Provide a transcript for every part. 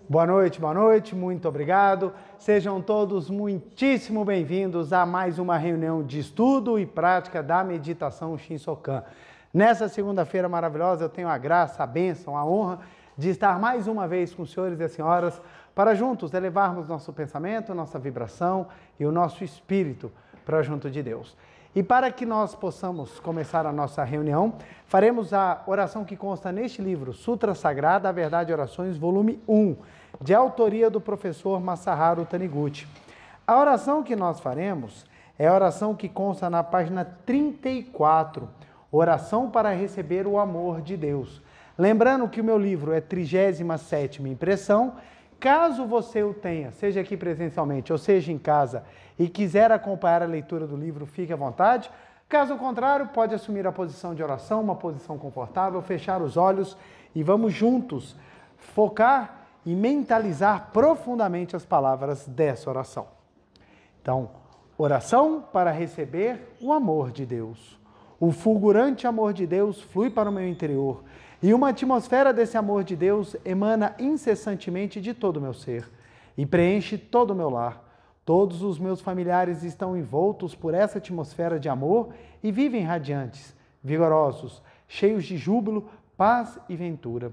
Boa noite, muito obrigado. Sejam todos muitíssimo bem-vindos a mais uma reunião de estudo e prática da meditação Shinsokan. Nessa segunda-feira maravilhosa, eu tenho a graça, a bênção, a honra de estar mais uma vez com os senhores e as senhoras para juntos elevarmos nosso pensamento, nossa vibração e o nosso espírito para junto de Deus. E para que nós possamos começar a nossa reunião, faremos a oração que consta neste livro, Sutra Sagrada, a Verdade e Orações, volume 1, de autoria do professor Masaharu Taniguchi. A oração que nós faremos é a oração que consta na página 34, Oração para receber o amor de Deus. Lembrando que o meu livro é 37ª impressão. Caso você o tenha, seja aqui presencialmente ou seja em casa, e quiser acompanhar a leitura do livro, fique à vontade. Caso contrário, pode assumir a posição de oração, uma posição confortável, fechar os olhos e vamos juntos focar e mentalizar profundamente as palavras dessa oração. Então, oração para receber o amor de Deus. O fulgurante amor de Deus flui para o meu interior e uma atmosfera desse amor de Deus emana incessantemente de todo o meu ser e preenche todo o meu lar. Todos os meus familiares estão envoltos por essa atmosfera de amor e vivem radiantes, vigorosos, cheios de júbilo, paz e ventura.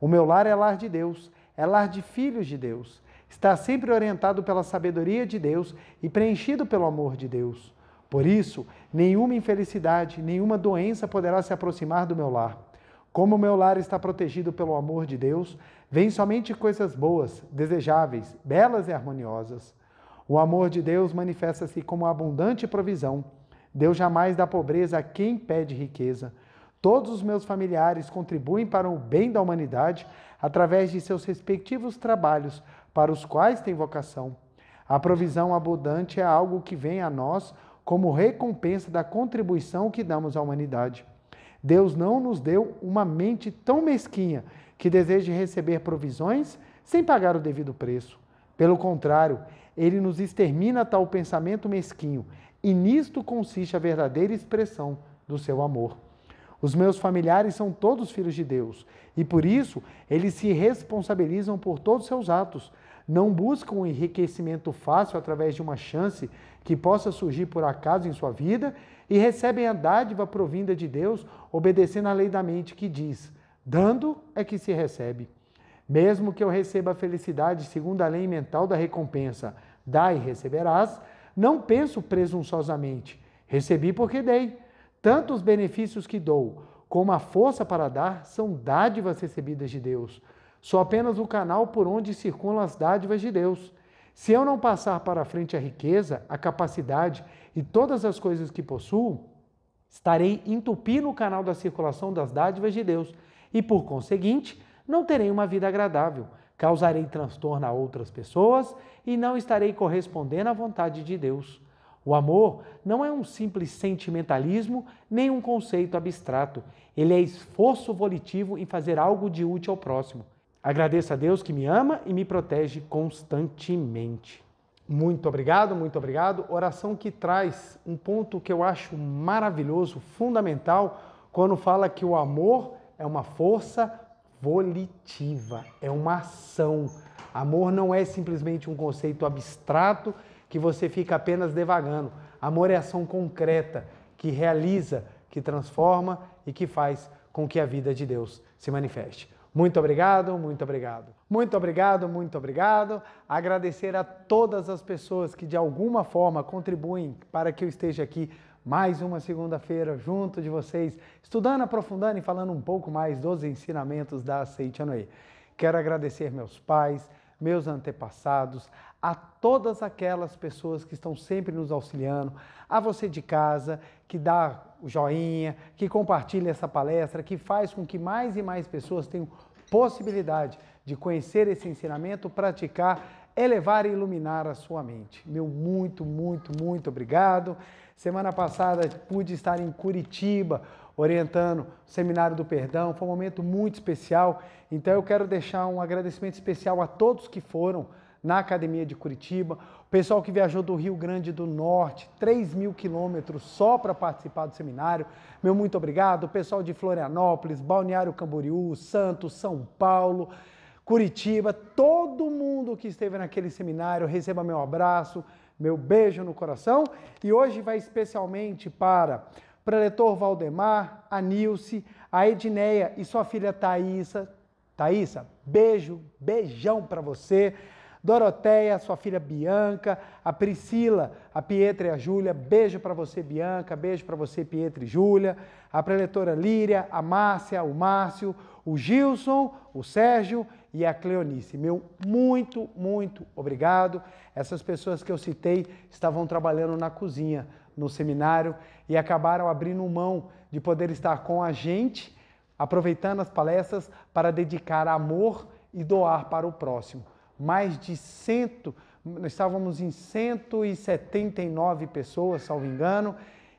O meu lar é lar de Deus, é lar de filhos de Deus. Está sempre orientado pela sabedoria de Deus e preenchido pelo amor de Deus. Por isso, nenhuma infelicidade, nenhuma doença poderá se aproximar do meu lar. Como o meu lar está protegido pelo amor de Deus, vêm somente coisas boas, desejáveis, belas e harmoniosas. O amor de Deus manifesta-se como abundante provisão. Deus jamais dá pobreza a quem pede riqueza. Todos os meus familiares contribuem para o bem da humanidade através de seus respectivos trabalhos, para os quais têm vocação. A provisão abundante é algo que vem a nós como recompensa da contribuição que damos à humanidade. Deus não nos deu uma mente tão mesquinha que deseje receber provisões sem pagar o devido preço. Pelo contrário, Ele nos extermina tal pensamento mesquinho, e nisto consiste a verdadeira expressão do seu amor. Os meus familiares são todos filhos de Deus, e por isso eles se responsabilizam por todos os seus atos. Não buscam um enriquecimento fácil através de uma chance que possa surgir por acaso em sua vida e recebem a dádiva provinda de Deus, obedecendo à lei da mente que diz: dando é que se recebe. Mesmo que eu receba a felicidade segundo a lei mental da recompensa, dá e receberás, não penso presunçosamente, recebi porque dei. Tanto os benefícios que dou, como a força para dar, são dádivas recebidas de Deus. Sou apenas o canal por onde circulam as dádivas de Deus. Se eu não passar para frente a riqueza, a capacidade e todas as coisas que possuo, estarei entupindo o canal da circulação das dádivas de Deus e, por conseguinte, não terei uma vida agradável, causarei transtorno a outras pessoas e não estarei correspondendo à vontade de Deus. O amor não é um simples sentimentalismo, nem um conceito abstrato. Ele é esforço volitivo em fazer algo de útil ao próximo. Agradeço a Deus que me ama e me protege constantemente. Muito obrigado, muito obrigado. Oração que traz um ponto que eu acho maravilhoso, fundamental, quando fala que o amor é uma força volitiva, é uma ação. Amor não é simplesmente um conceito abstrato que você fica apenas devagando. Amor é ação concreta, que realiza, que transforma e que faz com que a vida de Deus se manifeste. Muito obrigado, muito obrigado. Muito obrigado, muito obrigado. Agradecer a todas as pessoas que de alguma forma contribuem para que eu esteja aqui mais uma segunda-feira junto de vocês, estudando, aprofundando e falando um pouco mais dos ensinamentos da Seite Anoe. Quero agradecer meus pais, meus antepassados, a todas aquelas pessoas que estão sempre nos auxiliando, a você de casa, que dá o joinha, que compartilha essa palestra, que faz com que mais e mais pessoas tenham possibilidade de conhecer esse ensinamento, praticar, elevar e iluminar a sua mente. Meu muito, muito, muito obrigado. Semana passada pude estar em Curitiba, orientando o Seminário do Perdão, foi um momento muito especial, então eu quero deixar um agradecimento especial a todos que foram na Academia de Curitiba, o pessoal que viajou do Rio Grande do Norte, 3.000 quilômetros só para participar do seminário, meu muito obrigado, o pessoal de Florianópolis, Balneário Camboriú, Santos, São Paulo, Curitiba, todo mundo que esteve naquele seminário, receba meu abraço, meu beijo no coração. E hoje vai especialmente para o preletor Valdemar, a Nilce, a Edneia e sua filha Thaísa. Thaísa, beijo, beijão para você. Doroteia, sua filha Bianca, a Priscila, a Pietra e a Júlia, beijo para você, Bianca, beijo para você, Pietra e Júlia, a preletora Líria, a Márcia, o Márcio, o Gilson, o Sérgio e a Cleonice. Meu muito, muito obrigado. Essas pessoas que eu citei estavam trabalhando na cozinha, no seminário, e acabaram abrindo mão de poder estar com a gente, aproveitando as palestras para dedicar amor e doar para o próximo. Nós estávamos em 179 pessoas, salvo engano,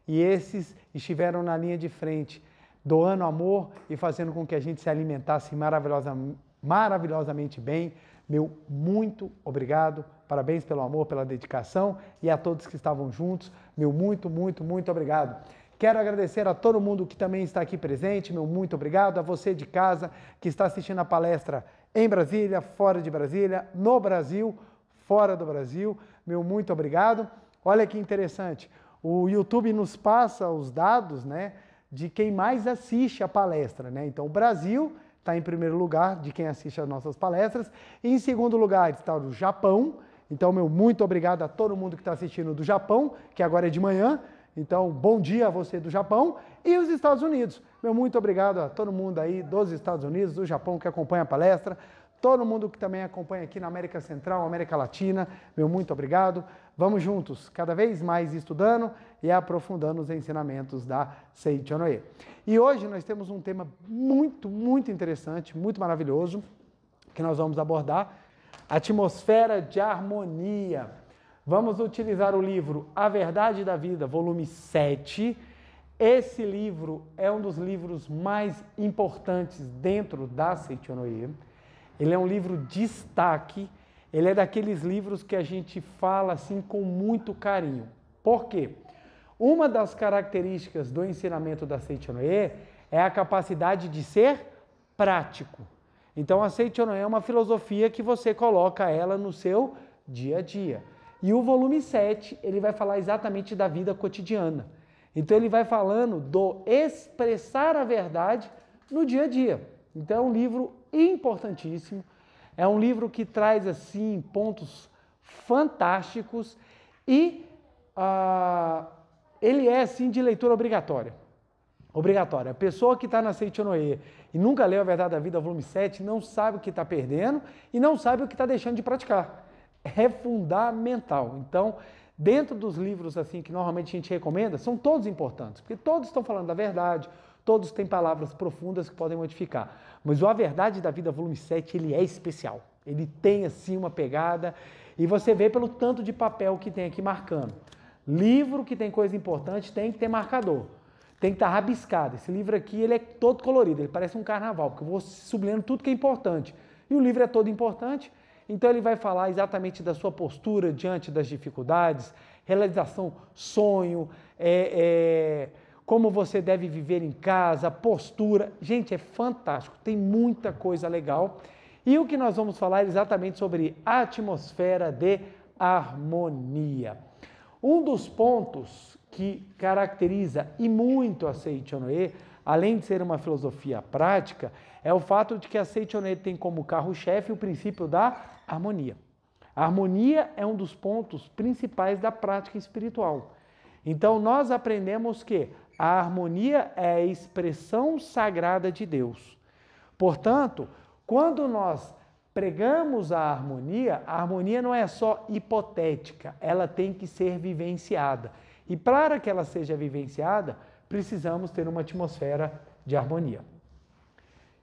e esses estiveram na linha de frente, doando amor e fazendo com que a gente se alimentasse maravilhosamente bem. Meu muito obrigado, parabéns pelo amor, pela dedicação, e a todos que estavam juntos, meu muito, muito, muito obrigado. Quero agradecer a todo mundo que também está aqui presente, meu muito obrigado, a você de casa que está assistindo a palestra em Brasília, fora de Brasília, no Brasil, fora do Brasil, meu muito obrigado. Olha que interessante, o YouTube nos passa os dados, né, de quem mais assiste a palestra, né? Então o Brasil está em primeiro lugar de quem assiste as nossas palestras, e em segundo lugar está o Japão. Então meu muito obrigado a todo mundo que está assistindo do Japão, que agora é de manhã. Então, bom dia a você do Japão, e os Estados Unidos. Meu muito obrigado a todo mundo aí dos Estados Unidos, do Japão que acompanha a palestra, todo mundo que também acompanha aqui na América Central, América Latina, meu muito obrigado. Vamos juntos, cada vez mais estudando e aprofundando os ensinamentos da Seiichi Onoe. E hoje nós temos um tema muito, muito interessante, muito maravilhoso, que nós vamos abordar, atmosfera de harmonia. Vamos utilizar o livro A Verdade da Vida, volume 7. Esse livro é um dos livros mais importantes dentro da Seiichi Onoe. Ele é um livro destaque, ele é daqueles livros que a gente fala assim com muito carinho. Por quê? Uma das características do ensinamento da Seiichi Onoe é a capacidade de ser prático. Então a Seiichi Onoe é uma filosofia que você coloca ela no seu dia a dia. E o volume 7, ele vai falar exatamente da vida cotidiana. Então ele vai falando do expressar a verdade no dia a dia. Então é um livro importantíssimo, é um livro que traz assim pontos fantásticos e ele é assim de leitura obrigatória. Obrigatória. A pessoa que está na Seiichi Onoe e nunca leu A Verdade da Vida, volume 7, não sabe o que está perdendo e não sabe o que está deixando de praticar. É fundamental. Então, dentro dos livros assim que normalmente a gente recomenda, são todos importantes, porque todos estão falando da verdade, todos têm palavras profundas que podem modificar. Mas o A Verdade da Vida, volume 7, ele é especial. Ele tem assim uma pegada e você vê pelo tanto de papel que tem aqui marcando. Livro que tem coisa importante tem que ter marcador. Tem que estar rabiscado. Esse livro aqui, ele é todo colorido, ele parece um carnaval, porque eu vou sublinhando tudo que é importante. E o livro é todo importante. Então ele vai falar exatamente da sua postura diante das dificuldades, realização, sonho, como você deve viver em casa, postura. Gente, é fantástico, tem muita coisa legal. E o que nós vamos falar é exatamente sobre a atmosfera de harmonia. Um dos pontos que caracteriza e muito a Seiichi Onoe, além de ser uma filosofia prática, é o fato de que a Seiichi Onoe tem como carro-chefe o princípio da harmonia. A harmonia é um dos pontos principais da prática espiritual. Então, nós aprendemos que a harmonia é a expressão sagrada de Deus. Portanto, quando nós pregamos a harmonia não é só hipotética, ela tem que ser vivenciada. E para que ela seja vivenciada, precisamos ter uma atmosfera de harmonia.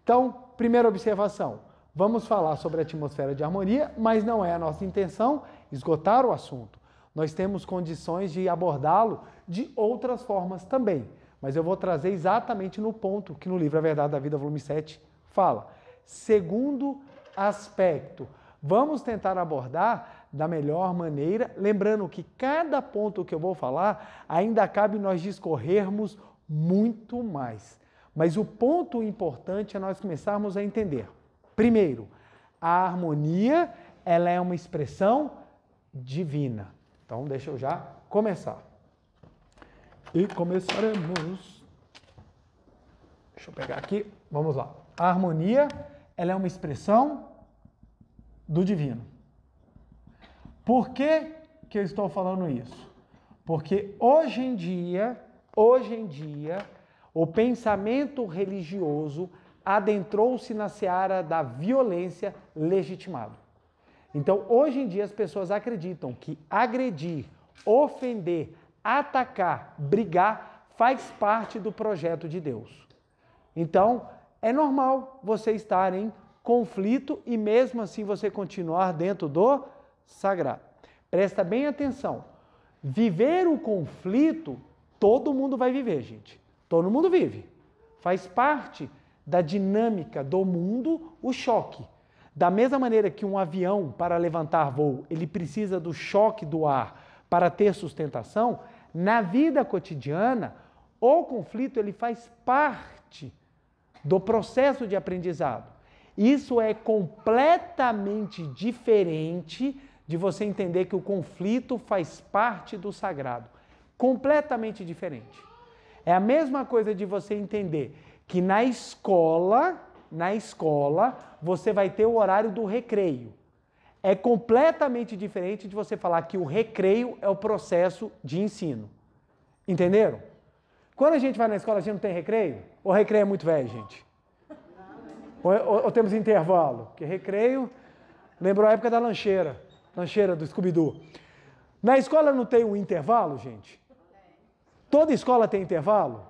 Então, primeira observação, vamos falar sobre a atmosfera de harmonia, mas não é a nossa intenção esgotar o assunto. Nós temos condições de abordá-lo de outras formas também, mas eu vou trazer exatamente no ponto que no livro A Verdade da Vida, volume 7, fala. Segundo aspecto, vamos tentar abordar da melhor maneira, lembrando que cada ponto que eu vou falar, ainda cabe nós discorrermos muito mais. Mas o ponto importante é nós começarmos a entender. Primeiro, A harmonia, ela é uma expressão divina. Então, deixa eu já começar. E começaremos. Deixa eu pegar aqui. Vamos lá. A harmonia, ela é uma expressão do divino. Por que eu estou falando isso? Porque hoje em dia, o pensamento religioso adentrou-se na seara da violência legitimado. Então, hoje em dia, as pessoas acreditam que agredir, ofender, atacar, brigar, faz parte do projeto de Deus. Então, é normal você estar em conflito e mesmo assim você continuar dentro do sagrado. Presta bem atenção. Viver o conflito, todo mundo vai viver, gente. Todo mundo vive. Faz parte da dinâmica do mundo o choque. Da mesma maneira que um avião, para levantar voo, ele precisa do choque do ar para ter sustentação, na vida cotidiana, o conflito ele faz parte do processo de aprendizado. Isso é completamente diferente de você entender que o conflito faz parte do sagrado. Completamente diferente. É a mesma coisa de você entender que na escola, você vai ter o horário do recreio. É completamente diferente de você falar que o recreio é o processo de ensino. Entenderam? Quando a gente vai na escola, a gente não tem recreio? Ou recreio é muito velho, gente? Ou temos intervalo? Porque recreio, lembrou a época da lancheira do Scooby-Doo. Na escola não tem um intervalo, gente? Toda escola tem intervalo?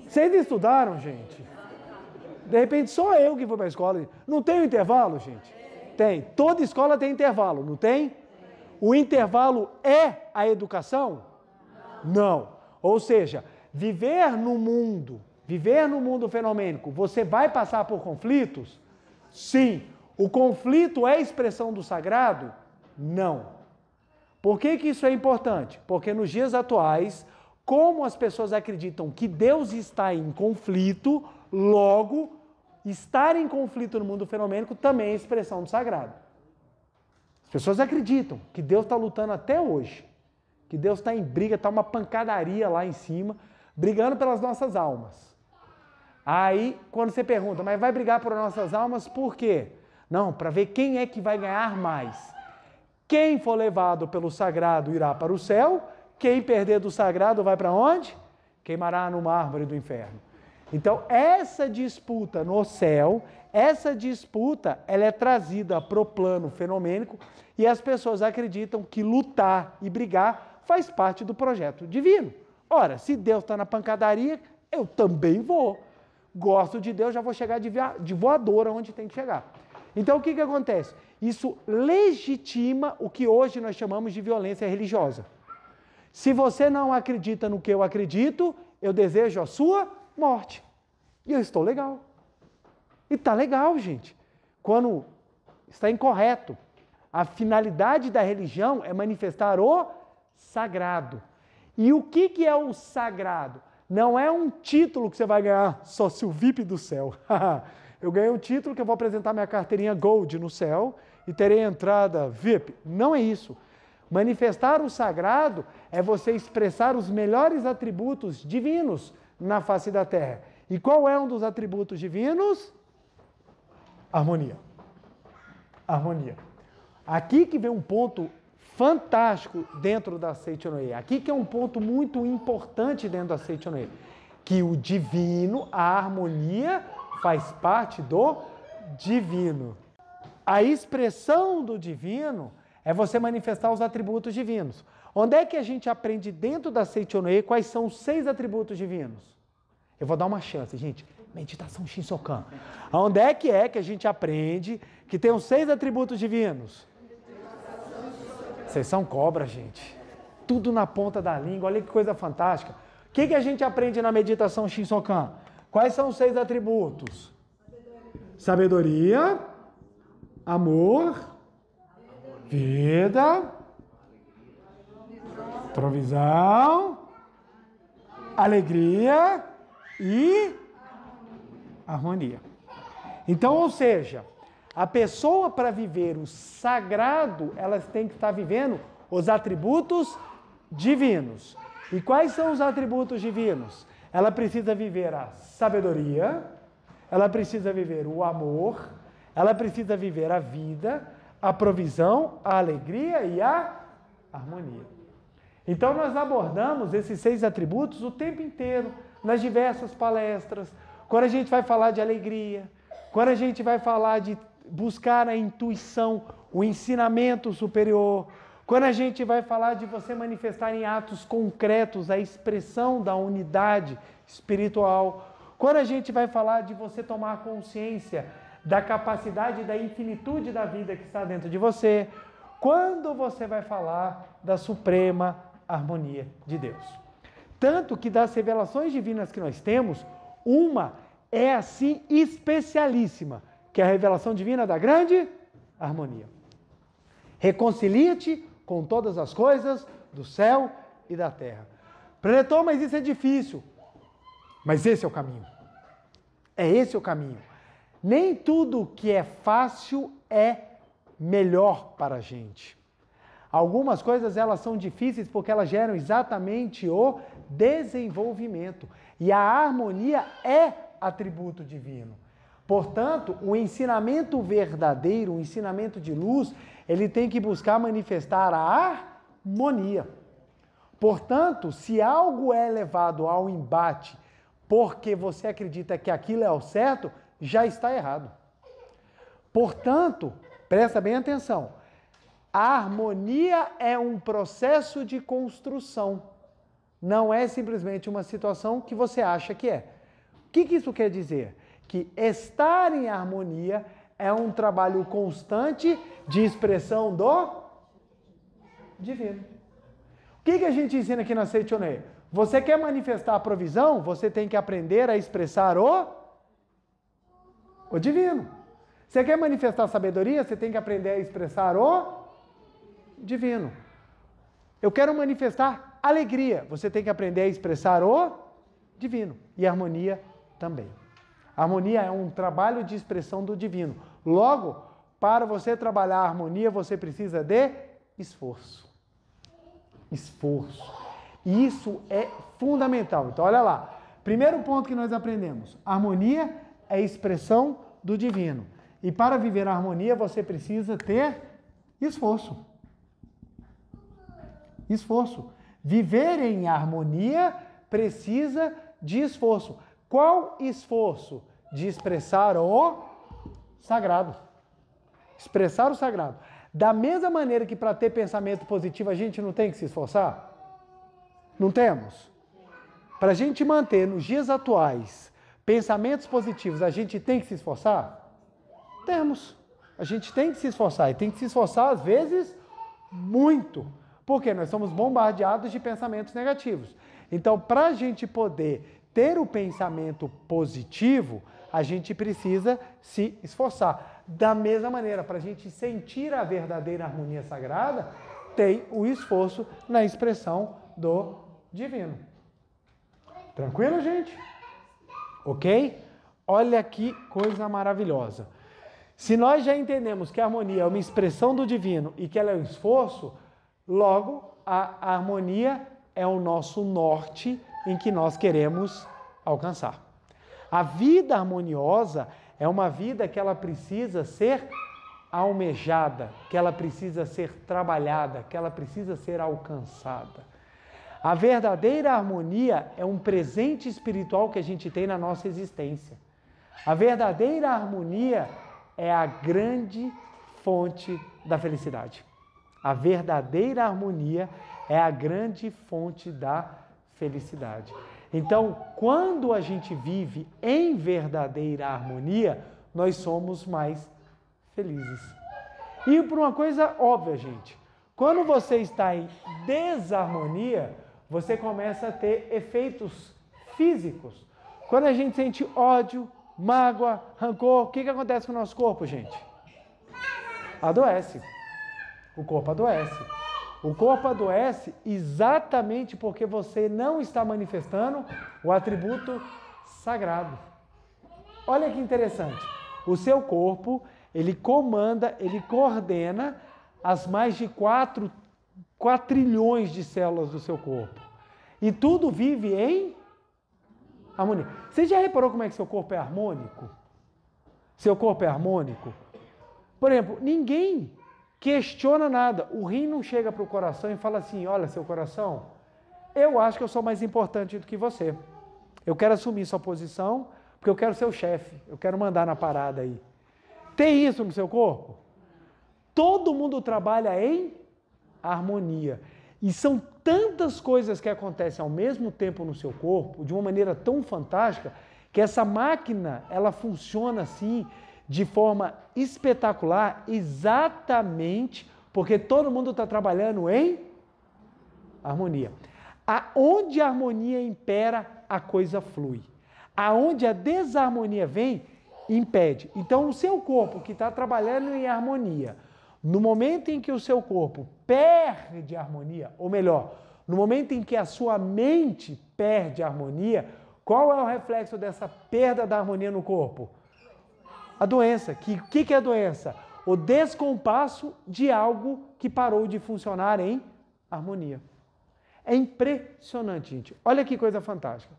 Vocês estudaram, gente? De repente, só eu que vou para a escola. Não tem um intervalo, gente? Tem. Toda escola tem intervalo, não tem? O intervalo é a educação? Não. Ou seja, viver no mundo fenomênico, você vai passar por conflitos? Sim. O conflito é expressão do sagrado? Não. Por que isso é importante? Porque nos dias atuais, como as pessoas acreditam que Deus está em conflito, logo, estar em conflito no mundo fenomênico também é expressão do sagrado. As pessoas acreditam que Deus está lutando até hoje, que Deus está em briga, está uma pancadaria lá em cima, brigando pelas nossas almas. Aí, quando você pergunta, mas vai brigar por nossas almas por quê? Não, para ver quem é que vai ganhar mais. Quem for levado pelo sagrado irá para o céu, quem perder do sagrado vai para onde? Queimará no mármore do inferno. Então, essa disputa no céu, ela é trazida para o plano fenomênico e as pessoas acreditam que lutar e brigar faz parte do projeto divino. Ora, se Deus está na pancadaria, eu também vou. Gosto de Deus, já vou chegar de voadora onde tem que chegar. Então, o que acontece? Isso legitima o que hoje nós chamamos de violência religiosa. Se você não acredita no que eu acredito, eu desejo a sua morte. E eu estou legal. E está legal, gente. Quando está incorreto. A finalidade da religião é manifestar o sagrado. E o que é o sagrado? Não é um título que você vai ganhar sócio VIP do céu. Eu ganhei um título que eu vou apresentar minha carteirinha Gold no céu e terei entrada VIP. Não é isso. Manifestar o sagrado é você expressar os melhores atributos divinos na face da terra. E qual é um dos atributos divinos? Harmonia. Harmonia. Aqui que vem um ponto fantástico dentro da Seichonoye. Aqui que é um ponto muito importante dentro da Seichonoye. Que o divino, a harmonia, faz parte do divino. A expressão do divino é você manifestar os atributos divinos. Onde é que a gente aprende dentro da Seichonoye quais são os 6 atributos divinos? Eu vou dar uma chance, gente. Meditação Shinsokan. Onde é que a gente aprende que tem os 6 atributos divinos? Vocês são cobra, gente. Tudo na ponta da língua. Olha que coisa fantástica. O que a gente aprende na meditação Shinsokan? Quais são os 6 atributos? Sabedoria, amor, vida, provisão, alegria e harmonia. Então, ou seja, a pessoa para viver o sagrado, ela tem que estar vivendo os atributos divinos. E quais são os atributos divinos? Ela precisa viver a sabedoria, ela precisa viver o amor, ela precisa viver a vida, a provisão, a alegria e a harmonia. Então nós abordamos esses 6 atributos o tempo inteiro, nas diversas palestras. Quando a gente vai falar de alegria, quando a gente vai falar de buscar a intuição, o ensinamento superior, quando a gente vai falar de você manifestar em atos concretos a expressão da unidade espiritual, quando a gente vai falar de você tomar consciência da capacidade da infinitude da vida que está dentro de você, quando você vai falar da suprema harmonia de Deus. Tanto que das revelações divinas que nós temos, uma é assim especialíssima, que é a revelação divina da grande harmonia. Reconcilia-te com todas as coisas do céu e da terra. Preletor, mas isso é difícil. Mas esse é o caminho. É esse o caminho. Nem tudo que é fácil é melhor para a gente. Algumas coisas elas são difíceis porque elas geram exatamente o desenvolvimento. E a harmonia é atributo divino. Portanto, o ensinamento verdadeiro, o ensinamento de luz, ele tem que buscar manifestar a harmonia. Portanto, se algo é levado ao embate porque você acredita que aquilo é o certo, já está errado. Portanto, presta bem atenção, a harmonia é um processo de construção, não é simplesmente uma situação que você acha que é. O que isso quer dizer? Que estar em harmonia é um trabalho constante de expressão do divino. O que a gente ensina aqui na Seitonei? Você quer manifestar a provisão? Você tem que aprender a expressar o divino. Você quer manifestar a sabedoria? Você tem que aprender a expressar o divino. Eu quero manifestar alegria. Você tem que aprender a expressar o divino. E harmonia também. A harmonia é um trabalho de expressão do divino. Logo, para você trabalhar a harmonia, você precisa de esforço. Esforço. Isso é fundamental. Então, olha lá. Primeiro ponto que nós aprendemos. Harmonia é expressão do divino. E para viver a harmonia, você precisa ter esforço. Esforço. Viver em harmonia precisa de esforço. Qual esforço? De expressar o sagrado. Expressar o sagrado. Da mesma maneira que para ter pensamento positivo a gente não tem que se esforçar? Não temos? Para a gente manter nos dias atuais pensamentos positivos, a gente tem que se esforçar? Temos. A gente tem que se esforçar. E tem que se esforçar, às vezes, muito. Porque nós somos bombardeados de pensamentos negativos. Então, para a gente poder ter o pensamento positivo, a gente precisa se esforçar. Da mesma maneira, para a gente sentir a verdadeira harmonia sagrada, tem o esforço na expressão do divino. Tranquilo, gente? Ok? Olha que coisa maravilhosa. Se nós já entendemos que a harmonia é uma expressão do divino e que ela é um esforço, logo a harmonia é o nosso norte em que nós queremos alcançar. A vida harmoniosa é uma vida que ela precisa ser almejada, que ela precisa ser trabalhada, que ela precisa ser alcançada. A verdadeira harmonia é um presente espiritual que a gente tem na nossa existência. A verdadeira harmonia é a grande fonte da felicidade. A verdadeira harmonia é a grande fonte da felicidade. Então, quando a gente vive em verdadeira harmonia, nós somos mais felizes. E por uma coisa óbvia, gente, quando você está em desarmonia, você começa a ter efeitos físicos. Quando a gente sente ódio, mágoa, rancor, o que acontece com o nosso corpo, gente? Adoece. O corpo adoece. O corpo adoece exatamente porque você não está manifestando o atributo sagrado. Olha que interessante. O seu corpo, ele comanda, ele coordena as mais de 4 trilhões de células do seu corpo. E tudo vive em harmonia. Você já reparou como é que seu corpo é harmônico? Seu corpo é harmônico? Por exemplo, ninguém questiona nada. O rim não chega para o coração e fala assim, olha, seu coração, eu acho que eu sou mais importante do que você. Eu quero assumir sua posição, porque eu quero ser o chefe. Eu quero mandar na parada aí. Tem isso no seu corpo? Todo mundo trabalha em harmonia. E são tantas coisas que acontecem ao mesmo tempo no seu corpo, de uma maneira tão fantástica, que essa máquina, ela funciona assim, de forma espetacular, exatamente porque todo mundo está trabalhando em harmonia. Aonde a harmonia impera, a coisa flui. Aonde a desarmonia vem, impede. Então, o seu corpo que está trabalhando em harmonia, no momento em que o seu corpo perde a harmonia, ou melhor, no momento em que a sua mente perde a harmonia, qual é o reflexo dessa perda da harmonia no corpo? A doença. O que é a doença? O descompasso de algo que parou de funcionar em harmonia. É impressionante, gente. Olha que coisa fantástica.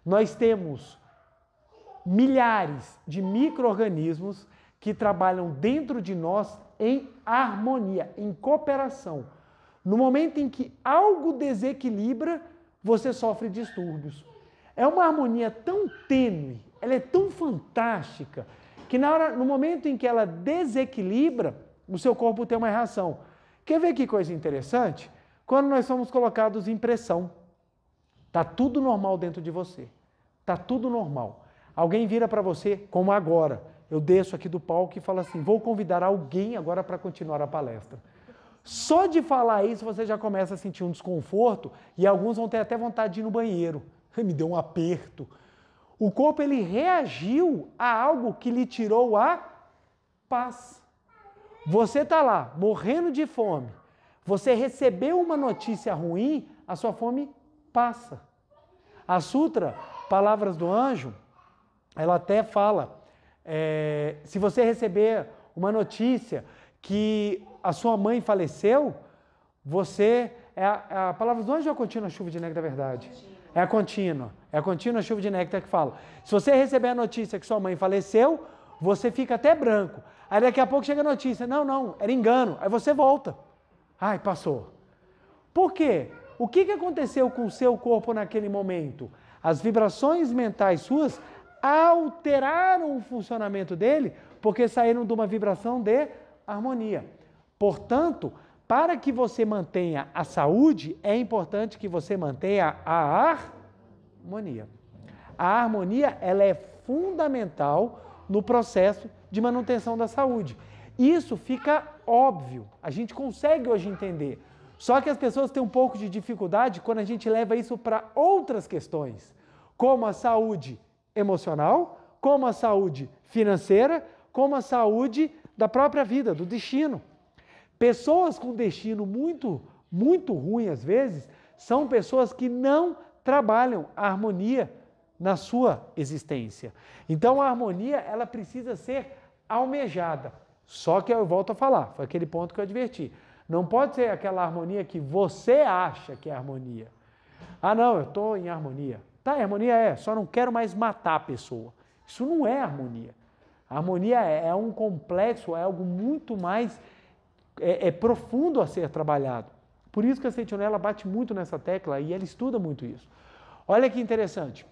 Nós temos milhares de micro-organismos que trabalham dentro de nós em harmonia, em cooperação. No momento em que algo desequilibra, você sofre distúrbios. É uma harmonia tão tênue, ela é tão fantástica, que no momento em que ela desequilibra, o seu corpo tem uma reação. Quer ver que coisa interessante? Quando nós somos colocados em pressão, está tudo normal dentro de você. Está tudo normal. Alguém vira para você, como agora. Eu desço aqui do palco e falo assim, vou convidar alguém agora para continuar a palestra. Só de falar isso você já começa a sentir um desconforto e alguns vão ter até vontade de ir no banheiro. Me deu um aperto. O corpo ele reagiu a algo que lhe tirou a paz. Você está lá, morrendo de fome. Você recebeu uma notícia ruim, a sua fome passa. A Sutra, Palavras do Anjo, ela até fala, se você receber uma notícia que a sua mãe faleceu, você... a Palavras do Anjo ou a contínua chuva de néctar da verdade? É a contínua chuva de néctar que fala. Se você receber a notícia que sua mãe faleceu, você fica até branco. Aí daqui a pouco chega a notícia, não, era engano. Aí você volta. Ai, passou. Por quê? O que aconteceu com o seu corpo naquele momento? As vibrações mentais suas alteraram o funcionamento dele porque saíram de uma vibração de harmonia. Portanto, para que você mantenha a saúde, é importante que você mantenha a harmonia. A harmonia, ela é fundamental no processo de manutenção da saúde. Isso fica óbvio, a gente consegue hoje entender. Só que as pessoas têm um pouco de dificuldade quando a gente leva isso para outras questões, como a saúde emocional, como a saúde financeira, como a saúde da própria vida, do destino. Pessoas com destino muito, muito ruim, às vezes, são pessoas que não trabalham a harmonia na sua existência. Então, a harmonia, ela precisa ser almejada. Só que eu volto a falar, foi aquele ponto que eu adverti. Não pode ser aquela harmonia que você acha que é harmonia. Ah, não, eu estou em harmonia. Tá, harmonia só não quero mais matar a pessoa. Isso não é harmonia. A harmonia é um complexo, é algo muito mais profundo a ser trabalhado. Por isso que a Sentinela bate muito nessa tecla e ela estuda muito isso. Olha que interessante.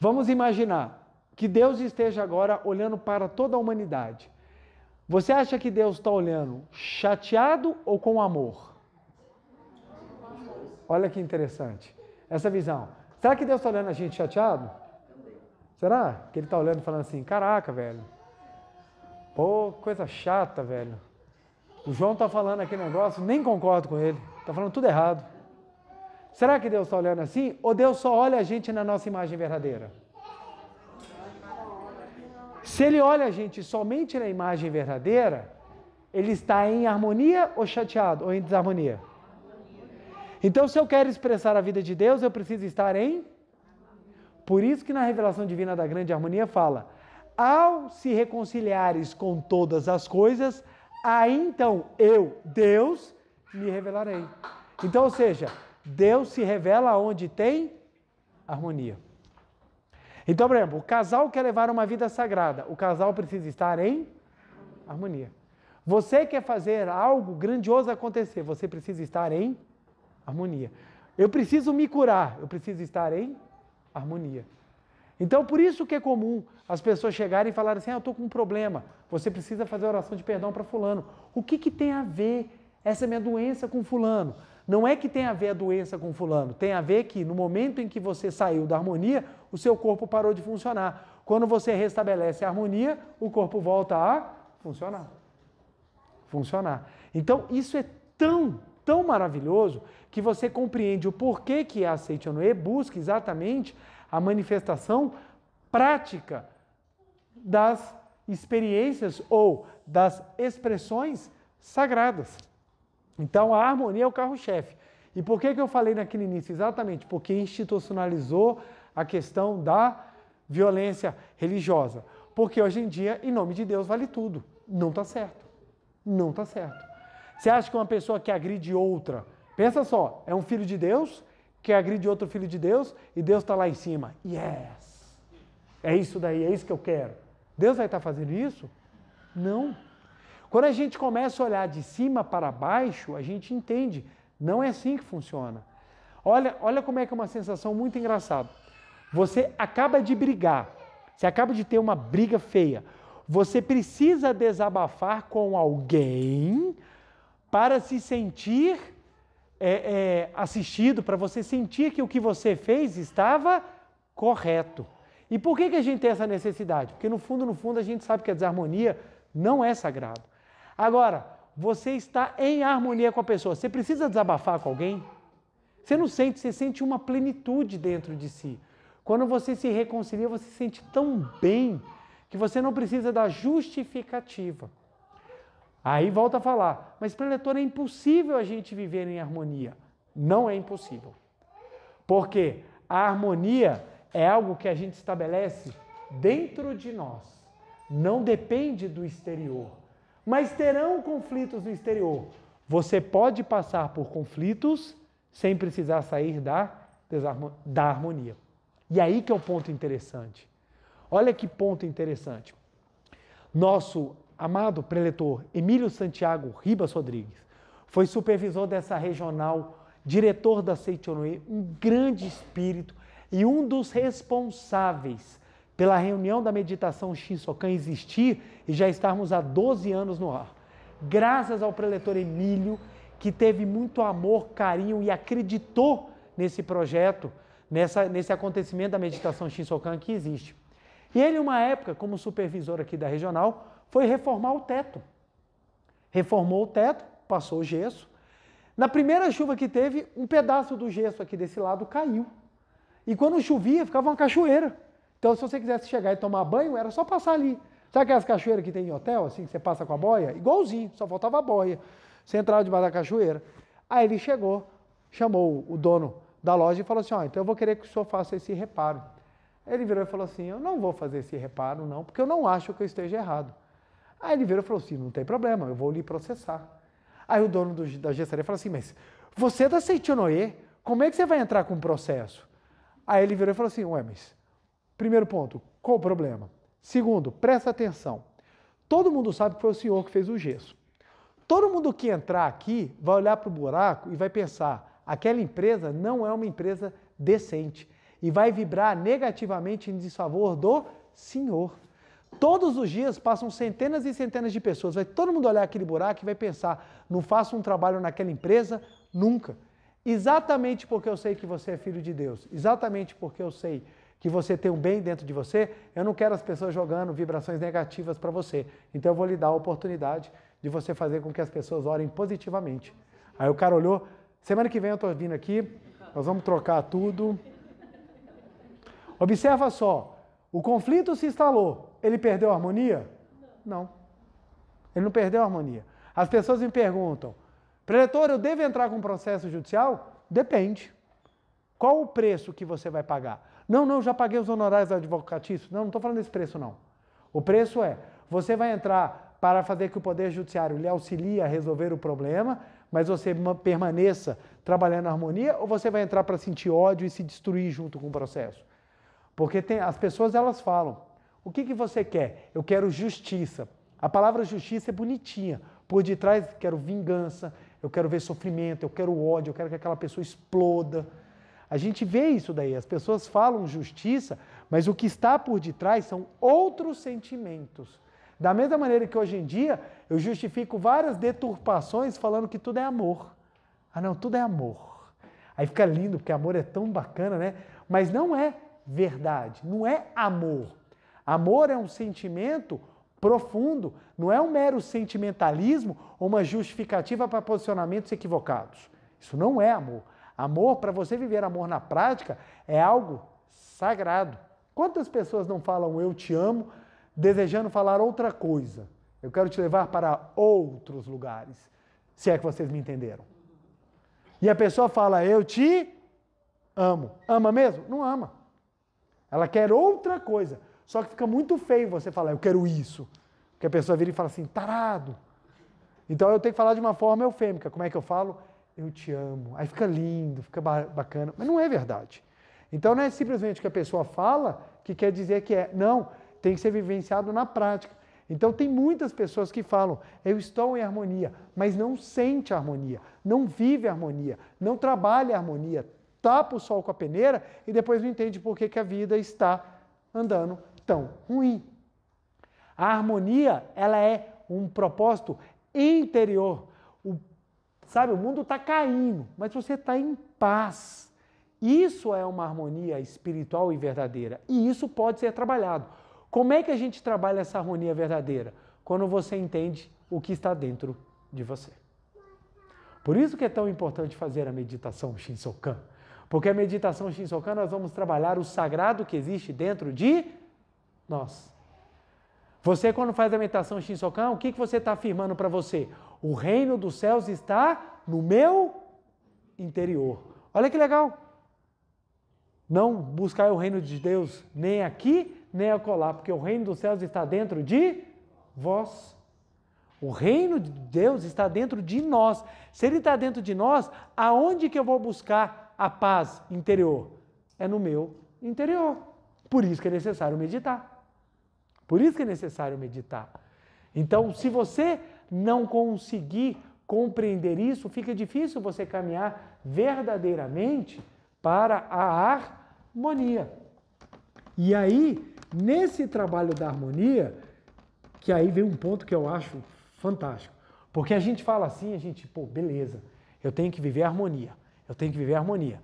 Vamos imaginar que Deus esteja agora olhando para toda a humanidade. Você acha que Deus está olhando chateado ou com amor? Olha que interessante. Essa visão. Será que Deus está olhando a gente chateado? Será que Ele está olhando e falando assim, caraca, velho. Pô, coisa chata, velho. O João está falando aquele negócio, nem concordo com ele. Está falando tudo errado. Será que Deus está olhando assim? Ou Deus só olha a gente na nossa imagem verdadeira? Se Ele olha a gente somente na imagem verdadeira, Ele está em harmonia ou chateado? Ou em desarmonia? Então, se eu quero expressar a vida de Deus, eu preciso estar em... Por isso que na revelação divina da grande harmonia fala, ao se reconciliares com todas as coisas, aí então eu, Deus, me revelarei. Então, ou seja, Deus se revela onde tem harmonia. Então, por exemplo, o casal quer levar uma vida sagrada, o casal precisa estar em harmonia. Você quer fazer algo grandioso acontecer, você precisa estar em harmonia. Eu preciso me curar, eu preciso estar em harmonia. Então, por isso que é comum as pessoas chegarem e falarem assim, eu estou com um problema, você precisa fazer oração de perdão para fulano. O que tem a ver essa minha doença com fulano? Não é que tem a ver a doença com fulano, tem a ver que no momento em que você saiu da harmonia, o seu corpo parou de funcionar. Quando você restabelece a harmonia, o corpo volta a funcionar. Então, isso é tão maravilhoso que você compreende o porquê que a Seichonoye busca exatamente a manifestação prática das experiências ou das expressões sagradas. Então, a harmonia é o carro-chefe. E por que eu falei naquele início? Exatamente porque institucionalizou a questão da violência religiosa. Porque hoje em dia, em nome de Deus, vale tudo. Não está certo. Não está certo. Você acha que uma pessoa que agride outra, pensa só, é um filho de Deus que agride outro filho de Deus e Deus está lá em cima. Yes! É isso daí, é isso que eu quero. Deus vai estar fazendo isso? Não. Quando a gente começa a olhar de cima para baixo, a gente entende. Não é assim que funciona. Olha como é que é uma sensação muito engraçada. Você acaba de brigar, você acaba de ter uma briga feia. Você precisa desabafar com alguém para se sentir assistido, para você sentir que o que você fez estava correto. E por que a gente tem essa necessidade? Porque no fundo a gente sabe que a desarmonia não é sagrado. Agora, você está em harmonia com a pessoa, você precisa desabafar com alguém? Você não sente, você sente uma plenitude dentro de si. Quando você se reconcilia, você se sente tão bem que você não precisa da justificativa. Aí volta a falar, mas preletor, é impossível a gente viver em harmonia. Não é impossível. Porque a harmonia é algo que a gente estabelece dentro de nós. Não depende do exterior. Mas terão conflitos no exterior. Você pode passar por conflitos sem precisar sair da harmonia. E aí que é o ponto interessante. Olha que ponto interessante. Nosso amado preletor Emílio Santiago Ribas Rodrigues foi supervisor dessa regional, diretor da Seichonoye, um grande espírito e um dos responsáveis pela reunião da meditação Shinsokan existir e já estarmos há 12 anos no ar. Graças ao preletor Emílio, que teve muito amor, carinho e acreditou nesse projeto, nesse acontecimento da meditação Shinsokan que existe. E ele, uma época, como supervisor aqui da regional, foi reformar o teto. Reformou o teto, passou o gesso. Na primeira chuva que teve, um pedaço do gesso aqui desse lado caiu. E quando chovia, ficava uma cachoeira. Então, se você quisesse chegar e tomar banho, era só passar ali. Sabe aquelas cachoeiras que tem em hotel, assim, que você passa com a boia? Igualzinho, só faltava a boia. Você entrava debaixo da cachoeira. Aí ele chegou, chamou o dono da loja e falou assim, então eu vou querer que o senhor faça esse reparo. Ele virou e falou assim, eu não vou fazer esse reparo não, porque eu não acho que eu esteja errado. Aí ele virou e falou assim, não tem problema, eu vou lhe processar. Aí o dono da gestaria falou assim, mas você é da Seichonoye, como é que você vai entrar com um processo? Aí ele virou e falou assim, mas primeiro ponto, qual o problema? Segundo, presta atenção, todo mundo sabe que foi o senhor que fez o gesso. Todo mundo que entrar aqui vai olhar para o buraco e vai pensar, aquela empresa não é uma empresa decente e vai vibrar negativamente em desfavor do senhor. Todos os dias passam centenas e centenas de pessoas, vai todo mundo olhar aquele buraco e vai pensar, não faço um trabalho naquela empresa nunca. Exatamente porque eu sei que você é filho de Deus, exatamente porque eu sei que você tem um bem dentro de você, eu não quero as pessoas jogando vibrações negativas para você. Então eu vou lhe dar a oportunidade de você fazer com que as pessoas orem positivamente. Aí o cara olhou, semana que vem eu estou vindo aqui, nós vamos trocar tudo. Observa só, o conflito se instalou, ele perdeu a harmonia? Não. Ele não perdeu a harmonia. As pessoas me perguntam, preletor, eu devo entrar com um processo judicial? Depende. Qual o preço que você vai pagar? Não, já paguei os honorários advocatícios. Não estou falando desse preço não. O preço é, você vai entrar para fazer que o Poder Judiciário lhe auxilie a resolver o problema, mas você permaneça trabalhando na harmonia, ou você vai entrar para sentir ódio e se destruir junto com o processo? Porque as pessoas, elas falam, o que você quer? Eu quero justiça. A palavra justiça é bonitinha. Por detrás, quero vingança, eu quero ver sofrimento, eu quero ódio, eu quero que aquela pessoa exploda. A gente vê isso daí, as pessoas falam justiça, mas o que está por detrás são outros sentimentos. Da mesma maneira que hoje em dia, eu justifico várias deturpações falando que tudo é amor. Ah não, tudo é amor. Aí fica lindo, porque amor é tão bacana, né? Mas não é verdade, não é amor. Amor é um sentimento profundo, não é um mero sentimentalismo ou uma justificativa para posicionamentos equivocados. Isso não é amor. Amor, para você viver amor na prática, é algo sagrado. Quantas pessoas não falam eu te amo, desejando falar outra coisa? Eu quero te levar para outros lugares, se é que vocês me entenderam. E a pessoa fala eu te amo. Ama mesmo? Não ama. Ela quer outra coisa. Só que fica muito feio você falar, eu quero isso. Porque a pessoa vira e fala assim, tarado. Então eu tenho que falar de uma forma eufêmica. Como é que eu falo? Eu te amo. Aí fica lindo, fica bacana. Mas não é verdade. Então não é simplesmente o que a pessoa fala que quer dizer que é. Não, tem que ser vivenciado na prática. Então tem muitas pessoas que falam, eu estou em harmonia, mas não sente harmonia, não vive harmonia, não trabalha harmonia, tapa o sol com a peneira e depois não entende por que a vida está andando tão ruim. A harmonia, ela é um propósito interior. Sabe, o mundo está caindo, mas você está em paz. Isso é uma harmonia espiritual e verdadeira. E isso pode ser trabalhado. Como é que a gente trabalha essa harmonia verdadeira? Quando você entende o que está dentro de você. Por isso que é tão importante fazer a meditação Shinsokan. Porque a meditação Shinsokan nós vamos trabalhar o sagrado que existe dentro de nós. Você, quando faz a meditação Shinsokan, o que você está afirmando para você? O reino dos céus está no meu interior. Olha que legal. Não buscar o reino de Deus nem aqui, nem acolá, porque o reino dos céus está dentro de vós. O reino de Deus está dentro de nós. Se ele está dentro de nós, aonde que eu vou buscar a paz interior? É no meu interior. Por isso que é necessário meditar. Por isso que é necessário meditar. Então, se você não conseguir compreender isso, fica difícil você caminhar verdadeiramente para a harmonia. E aí, nesse trabalho da harmonia, que aí vem um ponto que eu acho fantástico. Porque a gente fala assim, a gente, beleza, eu tenho que viver a harmonia, eu tenho que viver a harmonia.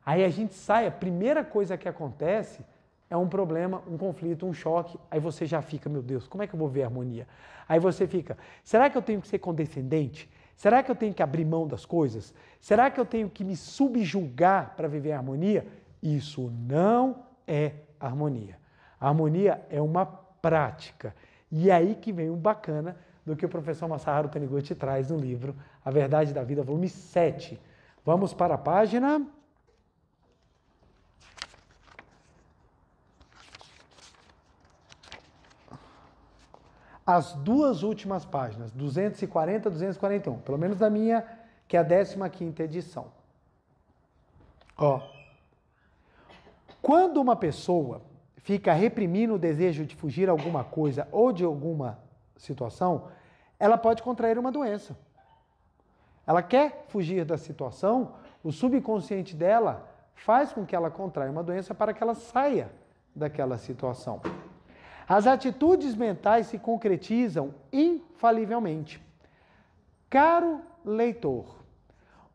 Aí a gente sai, a primeira coisa que acontece é um problema, um conflito, um choque, aí você já fica, meu Deus, como é que eu vou ver a harmonia? Aí você fica, será que eu tenho que ser condescendente? Será que eu tenho que abrir mão das coisas? Será que eu tenho que me subjugar para viver a harmonia? Isso não é harmonia. A harmonia é uma prática. E é aí que vem o bacana do que o professor Masaharu Taniguchi traz no livro A Verdade da Vida, volume 7. Vamos para a página... As duas últimas páginas, 240 e 241, pelo menos da minha, que é a 15ª edição. Quando uma pessoa fica reprimindo o desejo de fugir a alguma coisa ou de alguma situação, ela pode contrair uma doença. Ela quer fugir da situação, o subconsciente dela faz com que ela contraia uma doença para que ela saia daquela situação. As atitudes mentais se concretizam infalivelmente. Caro leitor,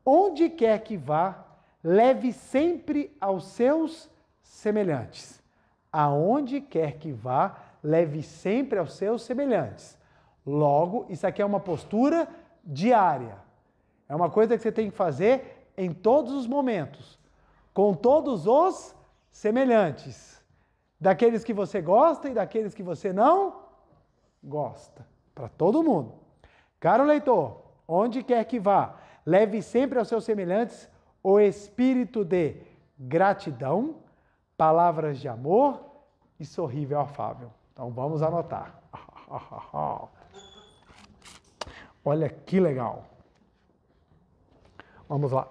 onde quer que vá, leve sempre aos seus semelhantes. Aonde quer que vá, leve sempre aos seus semelhantes. Logo, isso aqui é uma postura diária. É uma coisa que você tem que fazer em todos os momentos, com todos os semelhantes. Daqueles que você gosta e daqueles que você não gosta. Para todo mundo. Caro leitor, onde quer que vá, leve sempre aos seus semelhantes o espírito de gratidão, palavras de amor e sorrível afável. Então vamos anotar. Olha que legal. Vamos lá.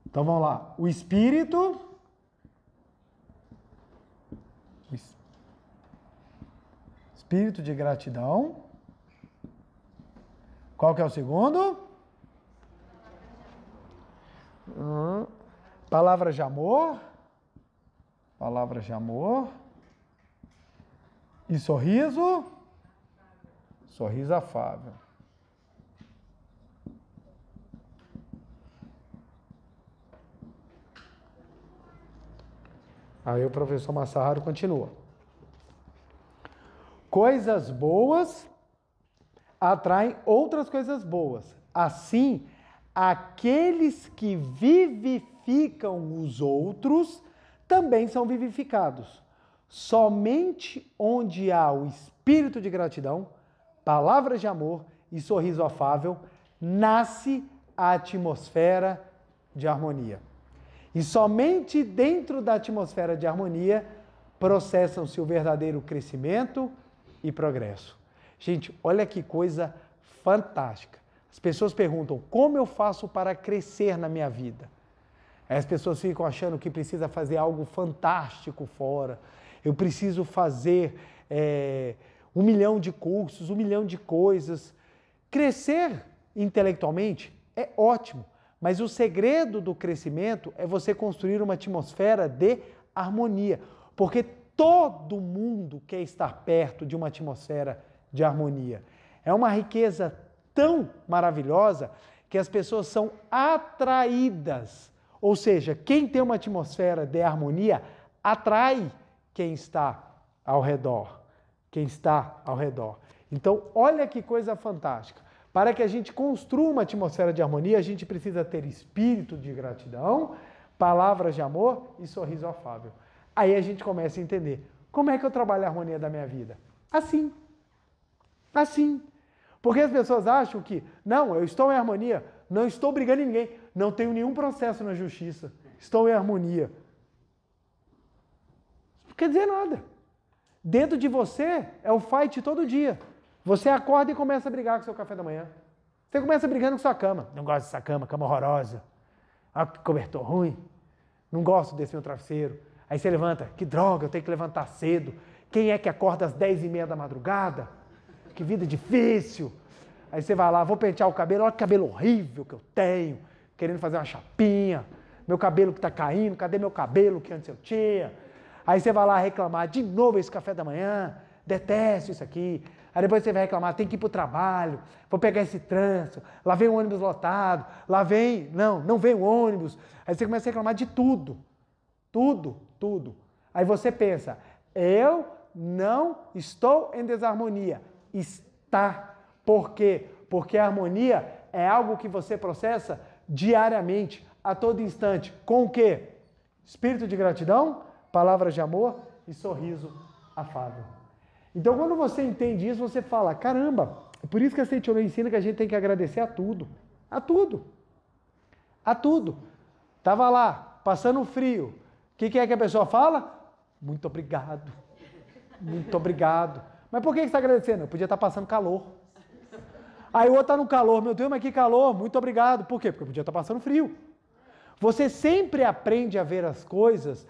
Então vamos lá. O espírito. Espírito de gratidão. Qual que é o segundo? Palavras de amor. Palavras de amor. E sorriso. Sorriso afável. Aí o professor Masaharu continua. Coisas boas atraem outras coisas boas. Assim, aqueles que vivificam os outros também são vivificados. Somente onde há o espírito de gratidão, palavras de amor e sorriso afável, nasce a atmosfera de harmonia. E somente dentro da atmosfera de harmonia processam-se o verdadeiro crescimento e progresso. Gente, olha que coisa fantástica. As pessoas perguntam, como eu faço para crescer na minha vida? Aí as pessoas ficam achando que precisa fazer algo fantástico fora. Eu preciso fazer 1 milhão de cursos, 1 milhão de coisas. Crescer intelectualmente é ótimo, mas o segredo do crescimento é você construir uma atmosfera de harmonia, porque todo mundo quer estar perto de uma atmosfera de harmonia. É uma riqueza tão maravilhosa que as pessoas são atraídas. Ou seja, quem tem uma atmosfera de harmonia atrai quem está ao redor. Quem está ao redor. Então, olha que coisa fantástica. Para que a gente construa uma atmosfera de harmonia, a gente precisa ter espírito de gratidão, palavras de amor e sorriso afável. Aí a gente começa a entender, como é que eu trabalho a harmonia da minha vida? Assim. Assim. Porque as pessoas acham que, não, eu estou em harmonia, não estou brigando em ninguém, não tenho nenhum processo na justiça, estou em harmonia. Não quer dizer nada. Dentro de você é o fight todo dia. Você acorda e começa a brigar com o seu café da manhã. Você começa brigando com sua cama. Não gosto dessa cama, cama horrorosa. Ah, que cobertor ruim. Não gosto desse meu travesseiro. Aí você levanta, que droga, eu tenho que levantar cedo. Quem é que acorda às 10h30 da madrugada? Que vida difícil. Aí você vai lá, vou pentear o cabelo, olha que cabelo horrível que eu tenho. Querendo fazer uma chapinha. Meu cabelo que está caindo, cadê meu cabelo que antes eu tinha? Aí você vai lá reclamar, de novo esse café da manhã, detesto isso aqui. Aí depois você vai reclamar, tem que ir para o trabalho, vou pegar esse trânsito, lá vem o ônibus lotado, lá vem, não vem o ônibus. Aí você começa a reclamar de tudo, tudo. Aí você pensa, eu não estou em desarmonia. Está. Por quê? Porque a harmonia é algo que você processa diariamente, a todo instante. Com o quê? Espírito de gratidão, palavras de amor e sorriso afável. Então, quando você entende isso, você fala, caramba, é por isso que a Seichono ensina que a gente tem que agradecer a tudo. A tudo. A tudo. Tava lá, passando frio. O que é que a pessoa fala? Muito obrigado. Muito obrigado. Mas por que você está agradecendo? Eu podia estar passando calor. Aí o outro está no calor. Meu Deus, mas que calor. Muito obrigado. Por quê? Porque eu podia estar passando frio. Você sempre aprende a ver as coisas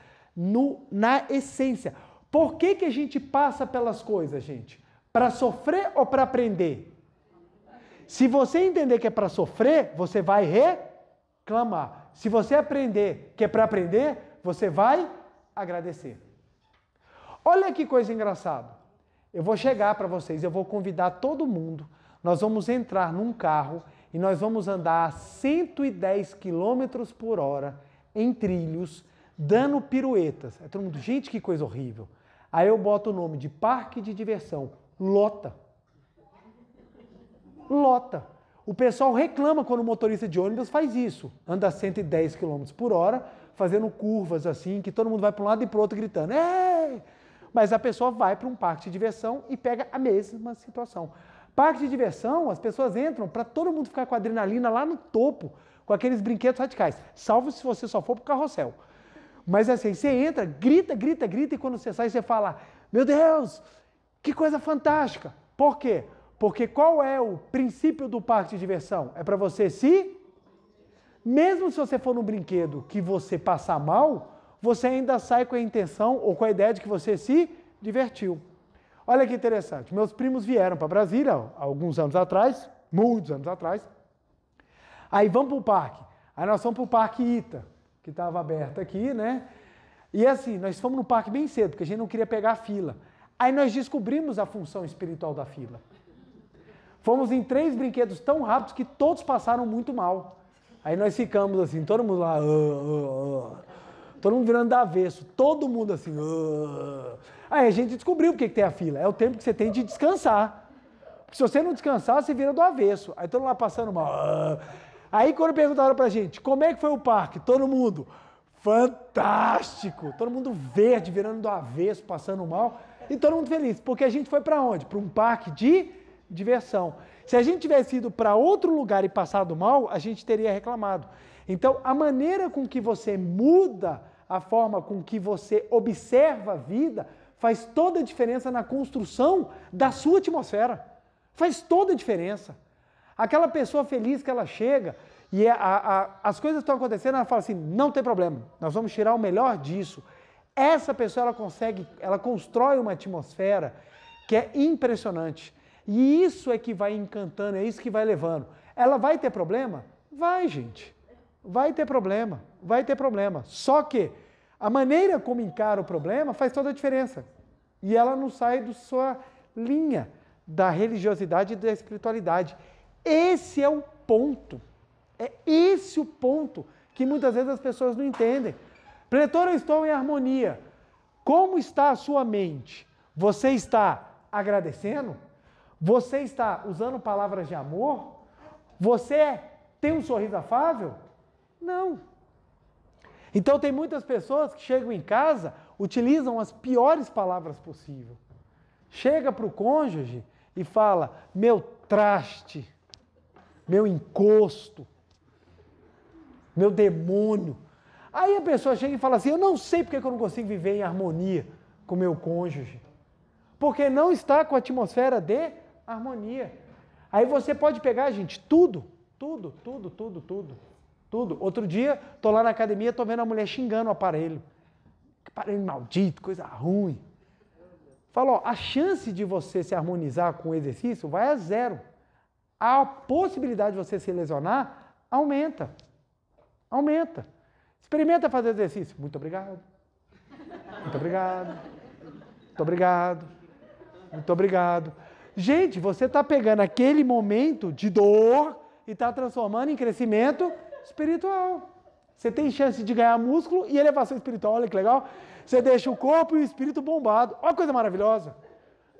na essência. Por que a gente passa pelas coisas, gente? Para sofrer ou para aprender? Se você entender que é para sofrer, você vai reclamar. Se você aprender que é para aprender, você vai agradecer. Olha que coisa engraçada. Eu vou chegar para vocês, eu vou convidar todo mundo. Nós vamos entrar num carro e nós vamos andar a 110 km por hora em trilhos, dando piruetas. Aí todo mundo, gente, que coisa horrível. Aí eu boto o nome de parque de diversão. Lota. Lota. O pessoal reclama quando o motorista de ônibus faz isso. Anda a 110 km por hora, fazendo curvas assim, que todo mundo vai para um lado e para o outro gritando. Ei! Mas a pessoa vai para um parque de diversão e pega a mesma situação. Parque de diversão, as pessoas entram para todo mundo ficar com a adrenalina lá no topo, com aqueles brinquedos radicais. Salvo se você só for para o carrossel. Mas assim, você entra, grita, e quando você sai, você fala, Meu Deus, que coisa fantástica. Por quê? Porque qual é o princípio do parque de diversão? É para você mesmo se você for num brinquedo que você passar mal, você ainda sai com a intenção ou com a ideia de que você se divertiu. Olha que interessante, meus primos vieram para Brasília há alguns anos atrás, muitos anos atrás, aí vamos para o parque. Aí nós fomos para o Parque Ita, que estava aberto aqui, né? E assim, nós fomos no parque bem cedo, porque a gente não queria pegar a fila. Aí nós descobrimos a função espiritual da fila. Fomos em 3 brinquedos tão rápidos que todos passaram muito mal. Aí nós ficamos assim, todo mundo lá, todo mundo virando do avesso, todo mundo assim. Aí a gente descobriu porque que tem a fila, é o tempo que você tem de descansar. Porque se você não descansar, você vira do avesso. Aí todo mundo lá passando mal. Aí quando perguntaram pra gente, como é que foi o parque? Todo mundo, fantástico! Todo mundo verde, virando do avesso, passando mal. E todo mundo feliz, porque a gente foi para onde? Para um parque de diversão. Se a gente tivesse ido para outro lugar e passado mal, a gente teria reclamado. Então, a maneira com que você muda, a forma com que você observa a vida, faz toda a diferença na construção da sua atmosfera. Faz toda a diferença. Aquela pessoa feliz que ela chega e as coisas estão acontecendo, ela fala assim, não tem problema, nós vamos tirar o melhor disso. Essa pessoa, ela constrói uma atmosfera que é impressionante. E isso é que vai encantando, é isso que vai levando. Ela vai ter problema? Vai, gente. Vai ter problema, vai ter problema. Só que a maneira como encara o problema faz toda a diferença. E ela não sai da sua linha da religiosidade e da espiritualidade. Esse é o ponto. É esse o ponto que muitas vezes as pessoas não entendem. Pletor, eu estou em harmonia. Como está a sua mente? Você está agradecendo? Você está usando palavras de amor? Você tem um sorriso afável? Não. Então tem muitas pessoas que chegam em casa, utilizam as piores palavras possíveis. Chega para o cônjuge e fala, meu traste, meu encosto, meu demônio. Aí a pessoa chega e fala assim, eu não sei porque eu não consigo viver em harmonia com meu cônjuge. Porque não está com a atmosfera de harmonia. Aí você pode pegar, gente, tudo. Outro dia, estou lá na academia, estou vendo a mulher xingando o aparelho. Que aparelho maldito, coisa ruim. Fala, ó, a chance de você se harmonizar com o exercício vai a 0. A possibilidade de você se lesionar aumenta. Aumenta. Experimenta fazer exercício. Muito obrigado. Muito obrigado. Muito obrigado. Muito obrigado. Gente, você está pegando aquele momento de dor e está transformando em crescimento espiritual. Você tem chance de ganhar músculo e elevação espiritual. Olha que legal. Você deixa o corpo e o espírito bombado. Olha que coisa maravilhosa.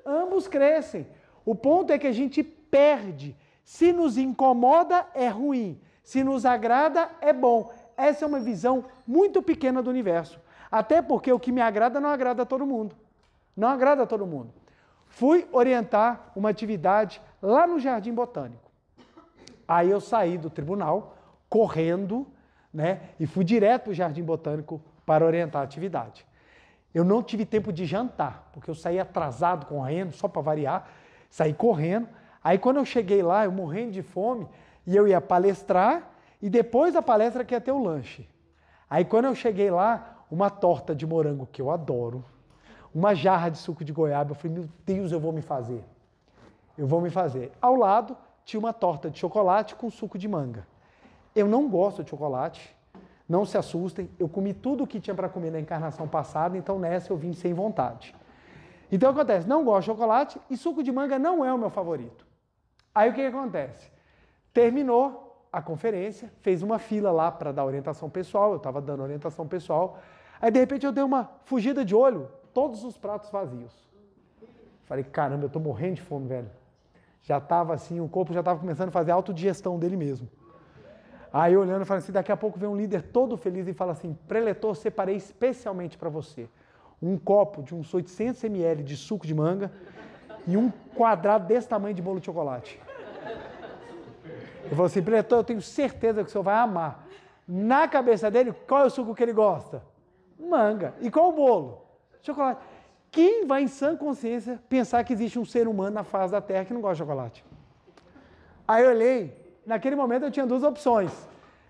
Ambos crescem. O ponto é que a gente perde. Se nos incomoda, é ruim. Se nos agrada, é bom. Essa é uma visão muito pequena do universo. Até porque o que me agrada não agrada a todo mundo. Não agrada a todo mundo. Fui orientar uma atividade lá no Jardim Botânico. Aí eu saí do tribunal, correndo, né, e fui direto para o Jardim Botânico para orientar a atividade. Eu não tive tempo de jantar, porque eu saí atrasado, correndo, só para variar, saí correndo. Aí quando eu cheguei lá, eu morrendo de fome, e eu ia palestrar, e depois da palestra que ia ter o lanche. Aí quando eu cheguei lá, uma torta de morango, que eu adoro, uma jarra de suco de goiaba, eu falei, meu Deus, eu vou me fazer. Eu vou me fazer. Ao lado, tinha uma torta de chocolate com suco de manga. Eu não gosto de chocolate, não se assustem, eu comi tudo o que tinha para comer na encarnação passada, então nessa eu vim sem vontade. Então acontece, não gosto de chocolate e suco de manga não é o meu favorito. Aí o que acontece? Terminou a conferência, fez uma fila lá para dar orientação pessoal, eu estava dando orientação pessoal, aí de repente eu dei uma fugida de olho, todos os pratos vazios. Falei, caramba, eu estou morrendo de fome, velho. Já estava assim, o corpo já estava começando a fazer a autodigestão dele mesmo. Aí olhando, eu falei assim, daqui a pouco vem um líder todo feliz e fala assim, preletor, separei especialmente para você um copo de uns 800 ml de suco de manga e um quadrado desse tamanho de bolo de chocolate. Ele falou assim, preletor, eu tenho certeza que o senhor vai amar. Na cabeça dele, qual é o suco que ele gosta? Manga. E qual o bolo? Chocolate. Quem vai em sã consciência pensar que existe um ser humano na face da Terra que não gosta de chocolate? Aí eu olhei, naquele momento eu tinha duas opções.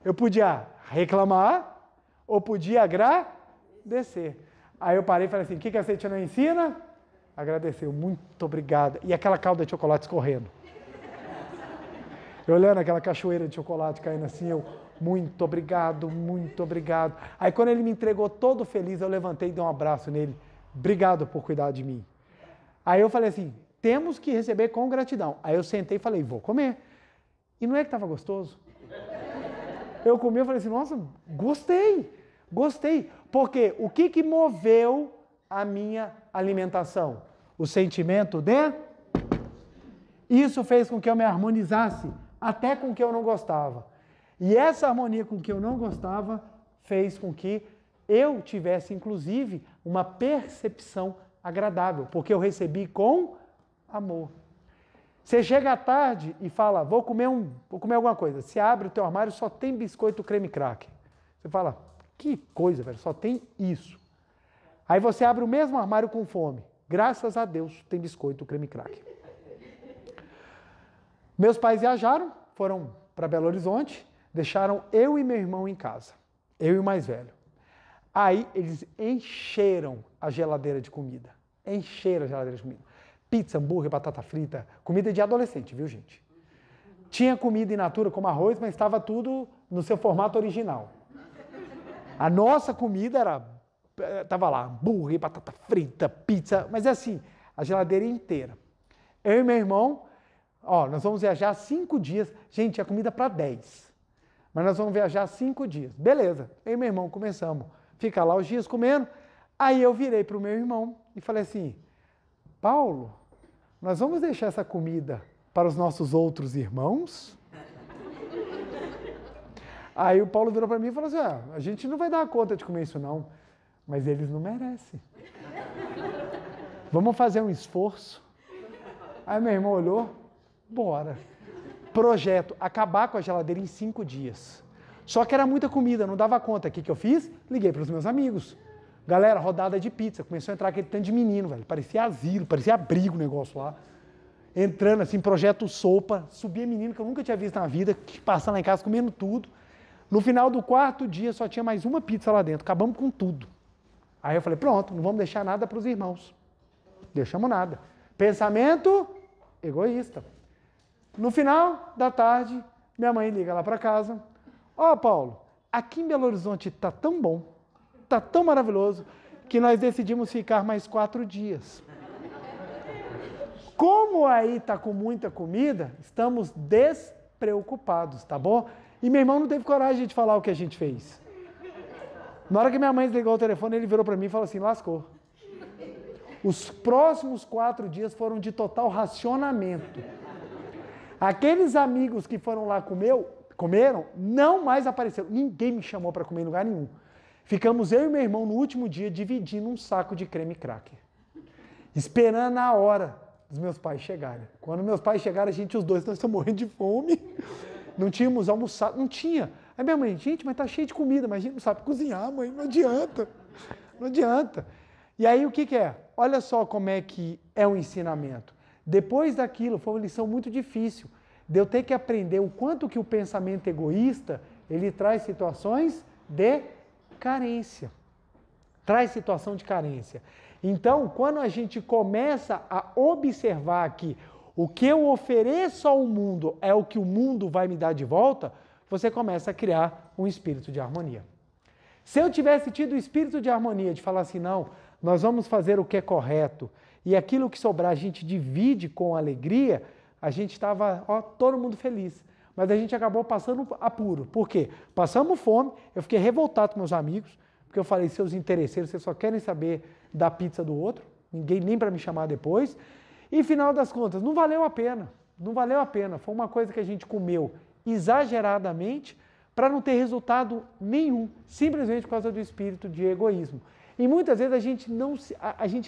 Eu podia reclamar ou podia agradecer. Aí eu parei e falei assim, o que a Cetina não ensina? Agradeceu, muito obrigada. E aquela calda de chocolate escorrendo. Eu olhando aquela cachoeira de chocolate caindo assim, eu, muito obrigado, muito obrigado. Aí quando ele me entregou todo feliz, eu levantei e dei um abraço nele. Obrigado por cuidar de mim. Aí eu falei assim, temos que receber com gratidão. Aí eu sentei e falei, vou comer. E não é que estava gostoso? Eu comi e falei assim, nossa, gostei. Porque o que moveu a minha alimentação? O sentimento de... Isso fez com que eu me harmonizasse até com o que eu não gostava. E essa harmonia com o que eu não gostava fez com que eu tivesse, inclusive, uma percepção agradável, porque eu recebi com amor. Você chega à tarde e fala, vou comer alguma coisa. Você abre o teu armário, só tem biscoito creme cracker. Você fala, que coisa, velho, só tem isso. Aí você abre o mesmo armário com fome. Graças a Deus tem biscoito creme cracker. Meus pais viajaram, foram para Belo Horizonte, deixaram eu e meu irmão em casa. Eu e o mais velho. Aí eles encheram a geladeira de comida. Pizza, hambúrguer, batata frita, comida de adolescente, viu, gente? Tinha comida in natura como arroz, mas estava tudo no seu formato original. A nossa comida estava lá, hambúrguer, batata frita, pizza, mas é assim, a geladeira inteira. Eu e meu irmão, nós vamos viajar 5 dias. Gente, tinha comida para 10. Mas nós vamos viajar 5 dias. Beleza, eu e meu irmão começamos a ficar lá os dias comendo. Aí eu virei para o meu irmão e falei assim, Paulo, nós vamos deixar essa comida para os nossos outros irmãos? Aí o Paulo virou para mim e falou assim, a gente não vai dar conta de comer isso não, mas eles não merecem. Vamos fazer um esforço. Aí meu irmão olhou, bora. Projeto, acabar com a geladeira em 5 dias. Só que era muita comida, não dava conta. O que eu fiz? Liguei para os meus amigos. Galera, rodada de pizza. Começou a entrar aquele tanto de menino, velho. Parecia asilo, parecia abrigo o negócio lá. Entrando assim, projeto sopa. Subia menino que eu nunca tinha visto na vida, passando lá em casa, comendo tudo. No final do 4º dia, só tinha mais uma pizza lá dentro. Acabamos com tudo. Aí eu falei, pronto, não vamos deixar nada para os irmãos. Deixamos nada. Pensamento egoísta. No final da tarde, minha mãe liga lá para casa. Paulo, aqui em Belo Horizonte está tão bom, está tão maravilhoso, que nós decidimos ficar mais 4 dias. Como aí está com muita comida, estamos despreocupados, tá bom? E meu irmão não teve coragem de falar o que a gente fez. Na hora que minha mãe desligou o telefone, ele virou para mim e falou assim, lascou. Os próximos 4 dias foram de total racionamento. Aqueles amigos que foram lá comeram, não mais apareceram. Ninguém me chamou para comer em lugar nenhum. Ficamos eu e meu irmão no último dia dividindo um saco de creme cracker. Esperando a hora dos meus pais chegarem. Quando meus pais chegaram, os dois, nós estamos morrendo de fome. Não tínhamos almoçado, não tinha. Aí minha mãe, gente, mas tá cheio de comida, mas a gente não sabe cozinhar, mãe, não adianta. Não adianta. E aí o que é? Olha só como é que é um ensinamento. Depois daquilo, foi uma lição muito difícil, de eu ter que aprender o quanto que o pensamento egoísta, ele traz situações de carência. Traz situação de carência. Então, quando a gente começa a observar que o que eu ofereço ao mundo é o que o mundo vai me dar de volta, você começa a criar um espírito de harmonia. Se eu tivesse tido o espírito de harmonia, de falar assim, não, nós vamos fazer o que é correto, e aquilo que sobrar a gente divide com alegria, a gente estava, todo mundo feliz. Mas a gente acabou passando apuro. Por quê? Passamos fome, eu fiquei revoltado com meus amigos, porque eu falei, seus interesseiros, vocês só querem saber da pizza do outro, ninguém nem para me chamar depois. E, final das contas, não valeu a pena. Não valeu a pena. Foi uma coisa que a gente comeu exageradamente para não ter resultado nenhum, simplesmente por causa do espírito de egoísmo. E muitas vezes a gente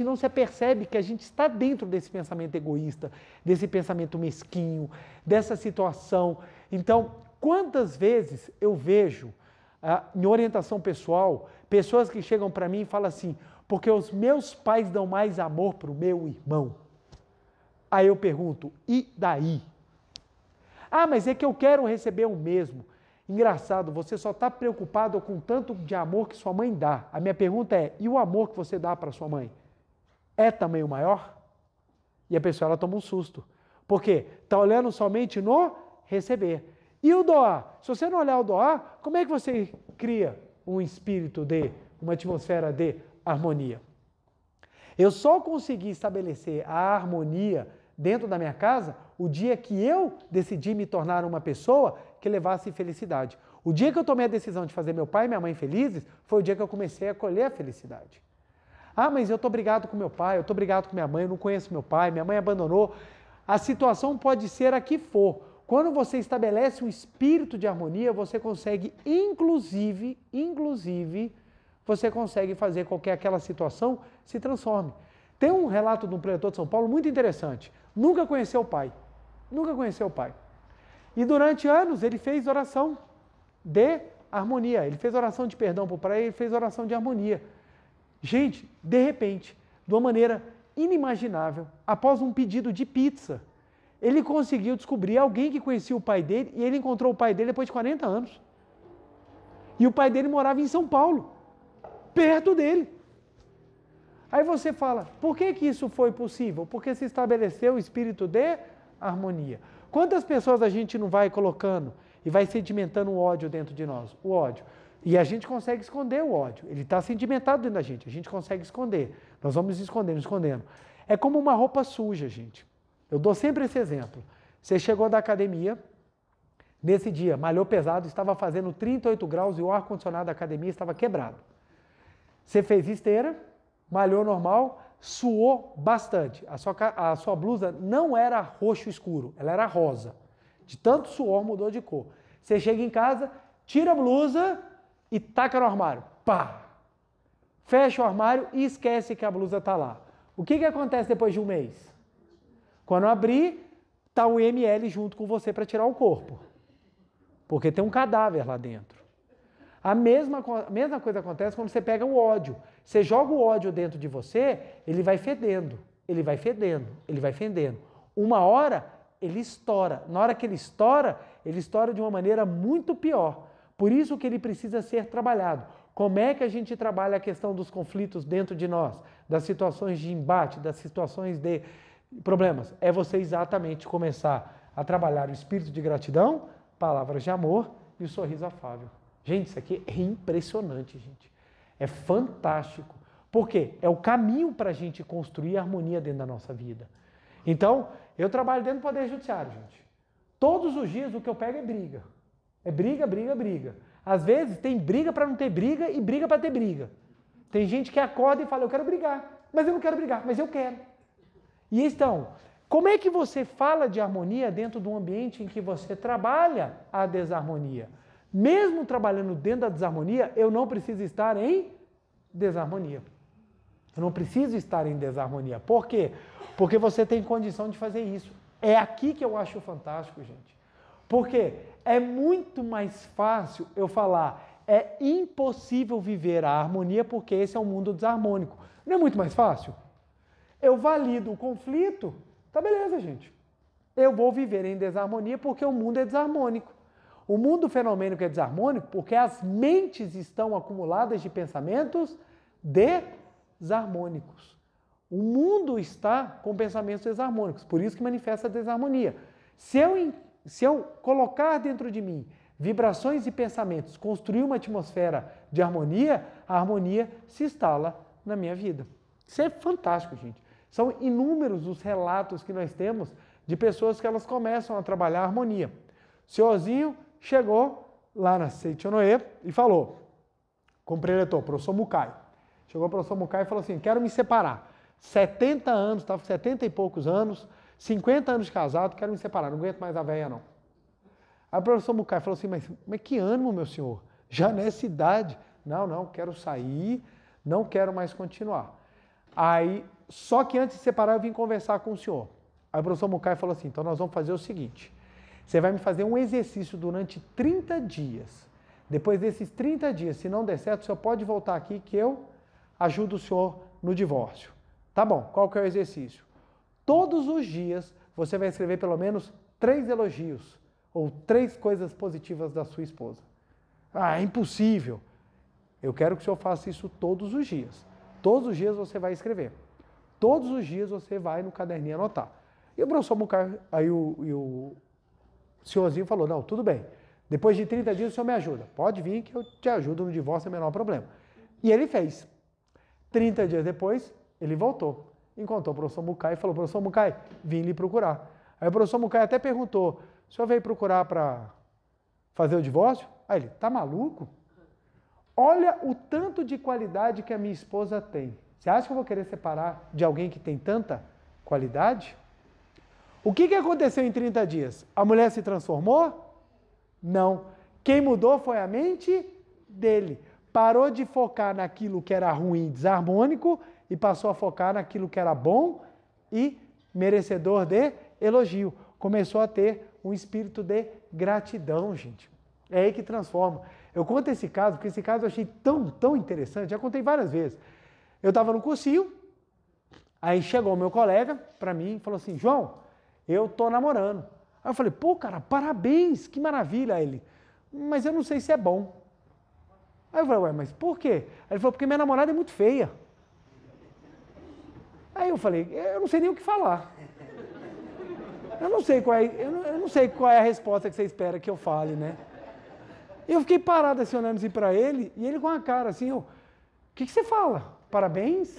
não se apercebe que a gente está dentro desse pensamento egoísta, desse pensamento mesquinho, dessa situação. Então, quantas vezes eu vejo, em orientação pessoal, pessoas que chegam para mim e falam assim, porque os meus pais dão mais amor para o meu irmão. Aí eu pergunto, e daí? Ah, mas é que eu quero receber o mesmo. Engraçado, você só está preocupado com o tanto de amor que sua mãe dá. A minha pergunta é, e o amor que você dá para sua mãe? É tamanho maior? E a pessoa ela toma um susto. Por quê? Está olhando somente no receber. E o doar? Se você não olhar o doar, como é que você cria um espírito de, uma atmosfera de harmonia? Eu só consegui estabelecer a harmonia dentro da minha casa o dia que eu decidi me tornar uma pessoa que levasse felicidade. O dia que eu tomei a decisão de fazer meu pai e minha mãe felizes, foi o dia que eu comecei a colher a felicidade. Ah, mas eu estou brigado com meu pai, eu estou brigado com minha mãe, eu não conheço meu pai, minha mãe abandonou. A situação pode ser a que for. Quando você estabelece um espírito de harmonia, você consegue, inclusive, você consegue fazer com que aquela situação se transforme. Tem um relato de um preletor de São Paulo muito interessante. Nunca conheceu o pai. Nunca conheceu o pai. E durante anos ele fez oração de harmonia. Ele fez oração de perdão para o pai, ele fez oração de harmonia. Gente, de repente, de uma maneira inimaginável, após um pedido de pizza, ele conseguiu descobrir alguém que conhecia o pai dele e ele encontrou o pai dele depois de 40 anos. E o pai dele morava em São Paulo, perto dele. Aí você fala, por que que isso foi possível? Porque se estabeleceu o espírito de harmonia. Quantas pessoas a gente não vai colocando e vai sedimentando o ódio dentro de nós? O ódio. E a gente consegue esconder o ódio. Ele está sedimentado dentro da gente. A gente consegue esconder. Nós vamos escondendo. É como uma roupa suja, gente. Eu dou sempre esse exemplo. Você chegou da academia, nesse dia, malhou pesado, estava fazendo 38 graus e o ar-condicionado da academia estava quebrado. Você fez esteira, malhou normal, suou bastante. A sua blusa não era roxo escuro, ela era rosa. De tanto suor, mudou de cor. Você chega em casa, tira a blusa e taca no armário. Pá! Fecha o armário e esquece que a blusa está lá. O que acontece depois de um mês? Quando abrir, está o IML junto com você para tirar o corpo. Porque tem um cadáver lá dentro. A mesma coisa acontece quando você pega o ódio. Você joga o ódio dentro de você, ele vai fedendo, ele vai fedendo. Uma hora, ele estoura. Na hora que ele estoura de uma maneira muito pior. Por isso que ele precisa ser trabalhado. Como é que a gente trabalha a questão dos conflitos dentro de nós? Das situações de embate, das situações de problemas? É você exatamente começar a trabalhar o espírito de gratidão, palavras de amor e o sorriso afável. Gente, isso aqui é impressionante, gente. É fantástico. Por quê? É o caminho para a gente construir harmonia dentro da nossa vida. Então, eu trabalho dentro do Poder Judiciário, gente. Todos os dias o que eu pego é briga. É briga. Às vezes tem briga para não ter briga e briga para ter briga. Tem gente que acorda e fala, eu quero brigar, mas eu não quero brigar, mas eu quero. E então, como é que você fala de harmonia dentro de um ambiente em que você trabalha a desarmonia? Mesmo trabalhando dentro da desarmonia, eu não preciso estar em desarmonia. Eu não preciso estar em desarmonia. Por quê? Porque você tem condição de fazer isso. É aqui que eu acho fantástico, gente. Porque é muito mais fácil eu falar, é impossível viver a harmonia porque esse é um mundo desarmônico. Não é muito mais fácil? Eu valido o conflito, tá beleza, gente. Eu vou viver em desarmonia porque o mundo é desarmônico. O mundo fenomênico é desarmônico porque as mentes estão acumuladas de pensamentos desarmônicos. O mundo está com pensamentos desarmônicos, por isso que manifesta a desarmonia. Se eu colocar dentro de mim vibrações e pensamentos, construir uma atmosfera de harmonia, a harmonia se instala na minha vida. Isso é fantástico, gente. São inúmeros os relatos que nós temos de pessoas que elas começam a trabalhar a harmonia. O senhorzinho chegou lá na Seichonoe e falou com o preletor, professor Mukai. Chegou o professor Mukai e falou assim, quero me separar. 70 anos, estava com 70 e poucos anos, 50 anos de casado, quero me separar, não aguento mais a véia não. Aí o professor Mukai falou assim, mas que ânimo, meu senhor? Já nessa idade? Não, quero sair, não quero mais continuar. Aí, só que antes de separar eu vim conversar com o senhor. Aí o professor Mukai falou assim, então nós vamos fazer o seguinte, você vai me fazer um exercício durante 30 dias. Depois desses 30 dias, se não der certo, o senhor pode voltar aqui que eu ajudo o senhor no divórcio. Tá bom, qual que é o exercício? Todos os dias você vai escrever pelo menos 3 elogios ou 3 coisas positivas da sua esposa. Ah, é impossível. Eu quero que o senhor faça isso todos os dias. Todos os dias você vai escrever. Todos os dias você vai no caderninho anotar. E o professor Mucar, aí o senhorzinho falou, não, tudo bem. Depois de 30 dias o senhor me ajuda. Pode vir que eu te ajudo no divórcio, é o menor problema. E ele fez. 30 dias depois, ele voltou. Encontrou o professor Mucay e falou, professor Mucay, vim lhe procurar. Aí o professor Mucay até perguntou, o senhor veio procurar para fazer o divórcio? Aí ele, tá maluco? Olha o tanto de qualidade que a minha esposa tem. Você acha que eu vou querer separar de alguém que tem tanta qualidade? O que aconteceu em 30 dias? A mulher se transformou? Não. Quem mudou foi a mente dele. Parou de focar naquilo que era ruim, desarmônico, e passou a focar naquilo que era bom e merecedor de elogio. Começou a ter um espírito de gratidão, gente. É aí que transforma. Eu conto esse caso, porque esse caso eu achei tão interessante, já contei várias vezes. Eu estava no cursinho, aí chegou o meu colega para mim e falou assim, João, eu tô namorando. Aí eu falei, pô, cara, parabéns, que maravilha. Aí ele, mas eu não sei se é bom. Aí eu falei, ué, mas por quê? Aí ele falou, porque minha namorada é muito feia. Aí eu falei, eu não sei nem o que falar. Eu não sei qual é a resposta que você espera que eu fale, né? Eu fiquei parado assim, olhando assim para ele, e ele com a cara assim, o que você fala? Parabéns?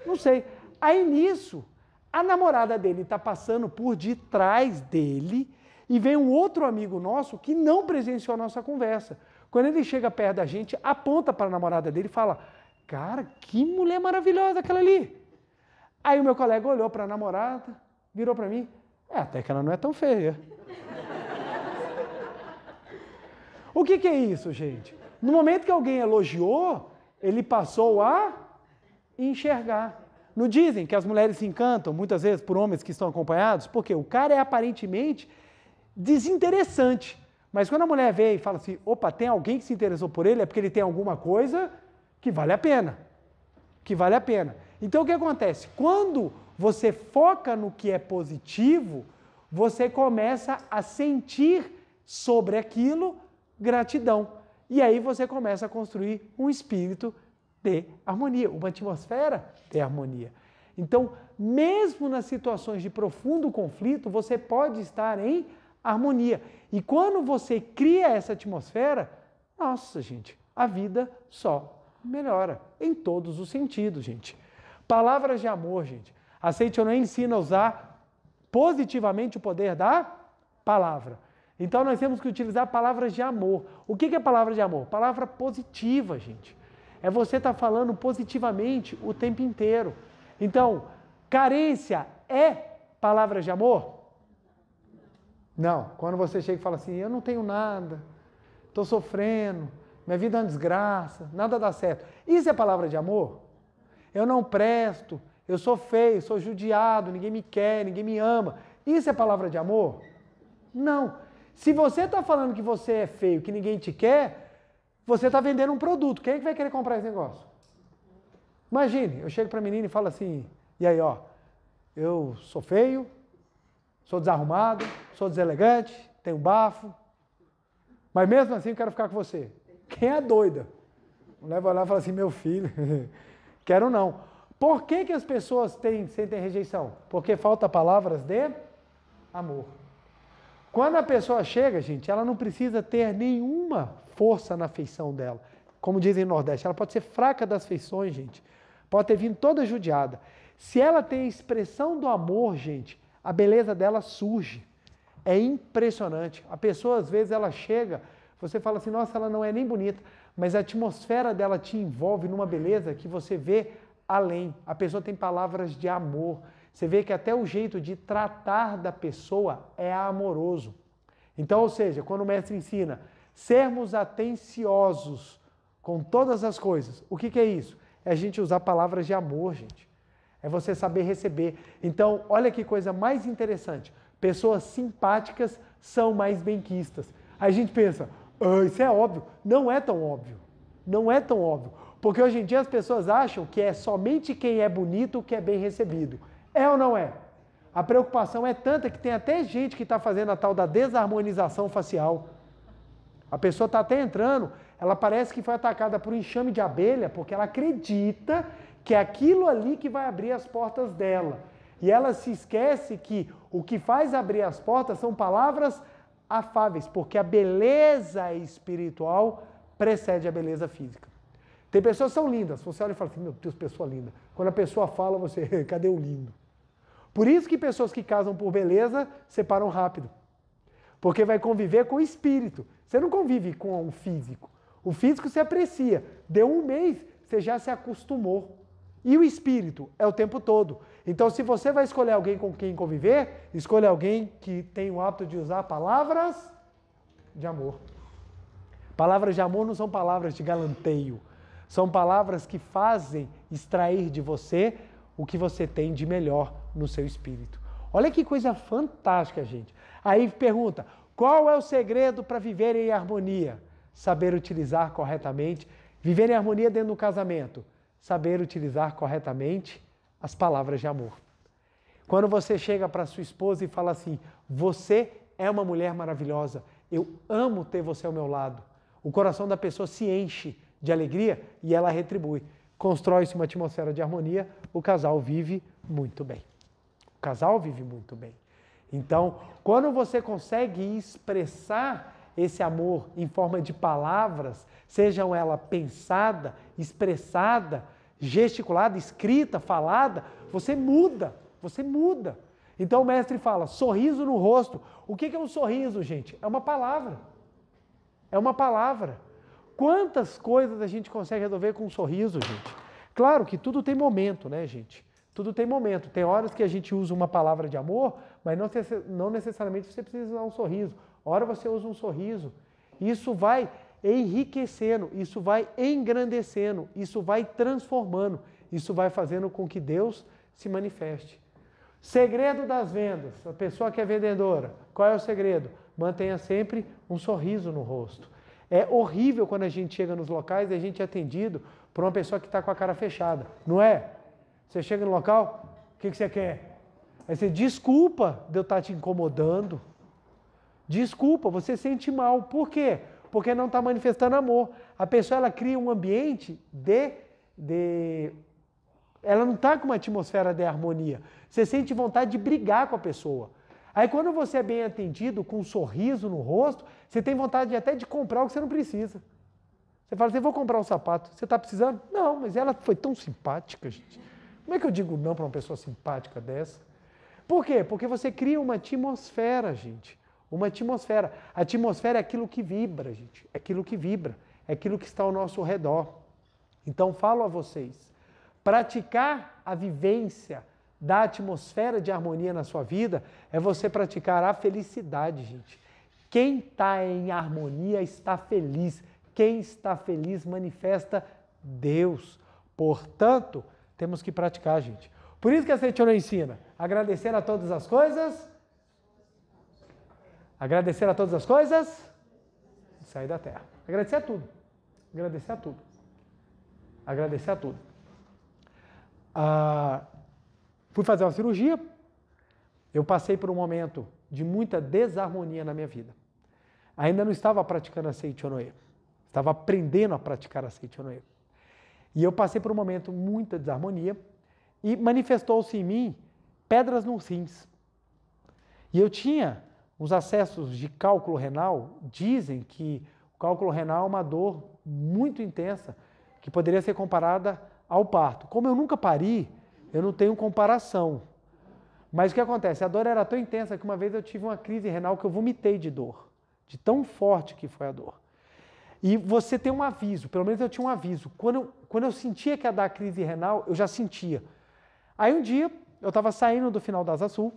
Não sei. Aí nisso, a namorada dele está passando por detrás dele e vem um outro amigo nosso que não presenciou a nossa conversa. Quando ele chega perto da gente, aponta para a namorada dele e fala, cara, que mulher maravilhosa aquela ali. Aí o meu colega olhou para a namorada, virou para mim, até que ela não é tão feia. O que é isso, gente? No momento que alguém elogiou, ele passou a enxergar. Não dizem que as mulheres se encantam, muitas vezes, por homens que estão acompanhados? Porque o cara é aparentemente desinteressante. Mas quando a mulher vê e fala assim, opa, tem alguém que se interessou por ele, é porque ele tem alguma coisa que vale a pena. Que vale a pena. Então o que acontece? Quando você foca no que é positivo, você começa a sentir sobre aquilo gratidão. E aí você começa a construir um espírito de harmonia, uma atmosfera de harmonia. Então, mesmo nas situações de profundo conflito, você pode estar em harmonia. E quando você cria essa atmosfera, nossa, gente, a vida só melhora em todos os sentidos, gente. Palavras de amor, gente. A Seite Onan ensina a usar positivamente o poder da palavra. Então nós temos que utilizar palavras de amor. O que é palavra de amor? Palavra positiva, gente. É você estar falando positivamente o tempo inteiro. Então, carência é palavras de amor? Não. Quando você chega e fala assim, eu não tenho nada, estou sofrendo, minha vida é uma desgraça, nada dá certo. Isso é palavra de amor? Eu não presto, eu sou feio, sou judiado, ninguém me quer, ninguém me ama. Isso é palavra de amor? Não. Se você está falando que você é feio, que ninguém te quer, você está vendendo um produto. Quem é que vai querer comprar esse negócio? Imagine, eu chego para a menina e falo assim, e aí, ó, eu sou feio, sou desarrumado, sou deselegante, tenho bafo, mas mesmo assim eu quero ficar com você. Quem é doida? A mulher vai lá e fala assim, meu filho, quero não. Por que as pessoas sentem rejeição? Porque falta palavras de amor. Quando a pessoa chega, gente, ela não precisa ter nenhuma força na feição dela. Como dizem no Nordeste, ela pode ser fraca das feições, gente. Pode ter vindo toda judiada. Se ela tem a expressão do amor, gente, a beleza dela surge. É impressionante. A pessoa, às vezes, ela chega, você fala assim, nossa, ela não é nem bonita, mas a atmosfera dela te envolve numa beleza que você vê além. A pessoa tem palavras de amor. Você vê que até o jeito de tratar da pessoa é amoroso. Então, ou seja, quando o mestre ensina, sermos atenciosos com todas as coisas, o que é isso? É a gente usar palavras de amor, gente. É você saber receber. Então, olha que coisa mais interessante. Pessoas simpáticas são mais benquistas. Aí a gente pensa, isso é óbvio. Não é tão óbvio. Não é tão óbvio. Porque hoje em dia as pessoas acham que é somente quem é bonito que é bem recebido. É ou não é? A preocupação é tanta que tem até gente que está fazendo a tal da desarmonização facial. A pessoa está até entrando, ela parece que foi atacada por um enxame de abelha, porque ela acredita que é aquilo ali que vai abrir as portas dela. E ela se esquece que o que faz abrir as portas são palavras afáveis, porque a beleza espiritual precede a beleza física. Tem pessoas que são lindas, você olha e fala assim, meu Deus, pessoa linda. Quando a pessoa fala, você, cadê o lindo? Por isso que pessoas que casam por beleza separam rápido. Porque vai conviver com o espírito. Você não convive com o físico. O físico se aprecia. Deu um mês, você já se acostumou. E o espírito é o tempo todo. Então, se você vai escolher alguém com quem conviver, escolha alguém que tem o hábito de usar palavras de amor. Palavras de amor não são palavras de galanteio. São palavras que fazem extrair de você o que você tem de melhor no seu espírito. Olha que coisa fantástica, gente. Aí pergunta, qual é o segredo para viver em harmonia? Saber utilizar corretamente. Viver em harmonia dentro do casamento. Saber utilizar corretamente as palavras de amor. Quando você chega para sua esposa e fala assim, você é uma mulher maravilhosa, eu amo ter você ao meu lado. O coração da pessoa se enche de alegria e ela retribui. Constrói-se uma atmosfera de harmonia, o casal vive muito bem. O casal vive muito bem. Então, quando você consegue expressar esse amor em forma de palavras, sejam elas pensada, expressada, gesticulada, escrita, falada, você muda, você muda. Então o mestre fala, sorriso no rosto. O que é um sorriso, gente? É uma palavra. É uma palavra. Quantas coisas a gente consegue resolver com um sorriso, gente? Claro que tudo tem momento, né, gente? Tudo tem momento. Tem horas que a gente usa uma palavra de amor, mas não necessariamente você precisa usar um sorriso. Hora você usa um sorriso. Isso vai enriquecendo, isso vai engrandecendo, isso vai transformando, isso vai fazendo com que Deus se manifeste. Segredo das vendas. A pessoa que é vendedora, qual é o segredo? Mantenha sempre um sorriso no rosto. É horrível quando a gente chega nos locais e a gente é atendido por uma pessoa que está com a cara fechada, não é? Você chega no local, o que você quer? Aí você, desculpa de eu estar te incomodando. Desculpa, você sente mal. Por quê? Porque não está manifestando amor. A pessoa ela cria um ambiente ela não está com uma atmosfera de harmonia. Você sente vontade de brigar com a pessoa. Aí quando você é bem atendido, com um sorriso no rosto, você tem vontade até de comprar o que você não precisa. Você fala assim, vou comprar um sapato. Você está precisando? Não, mas ela foi tão simpática, gente. Como é que eu digo não para uma pessoa simpática dessa? Por quê? Porque você cria uma atmosfera, gente. Uma atmosfera. A atmosfera é aquilo que vibra, gente. É aquilo que vibra. É aquilo que está ao nosso redor. Então, falo a vocês. Praticar a vivência da atmosfera de harmonia na sua vida é você praticar a felicidade, gente. Quem está em harmonia está feliz. Quem está feliz manifesta Deus. Portanto, temos que praticar, gente. Por isso que a Seichono ensina. Agradecer a todas as coisas. Agradecer a todas as coisas. E sair da terra. Agradecer a tudo. Agradecer a tudo. Agradecer a tudo. Fui fazer uma cirurgia. Eu passei por um momento de muita desarmonia na minha vida. Ainda não estava praticando a Seichonoye. Estava aprendendo a praticar a Seichonoye. E eu passei por um momento de muita desarmonia e manifestou-se em mim pedras nos rins. E eu tinha uns acessos de cálculo renal. Dizem que o cálculo renal é uma dor muito intensa, que poderia ser comparada ao parto. Como eu nunca pari, eu não tenho comparação. Mas o que acontece? A dor era tão intensa que uma vez eu tive uma crise renal que eu vomitei de dor, de tão forte que foi a dor. E você tem um aviso, pelo menos eu tinha um aviso. Quando eu sentia que ia dar crise renal, eu já sentia. Aí um dia, eu estava saindo do final da Asa Sul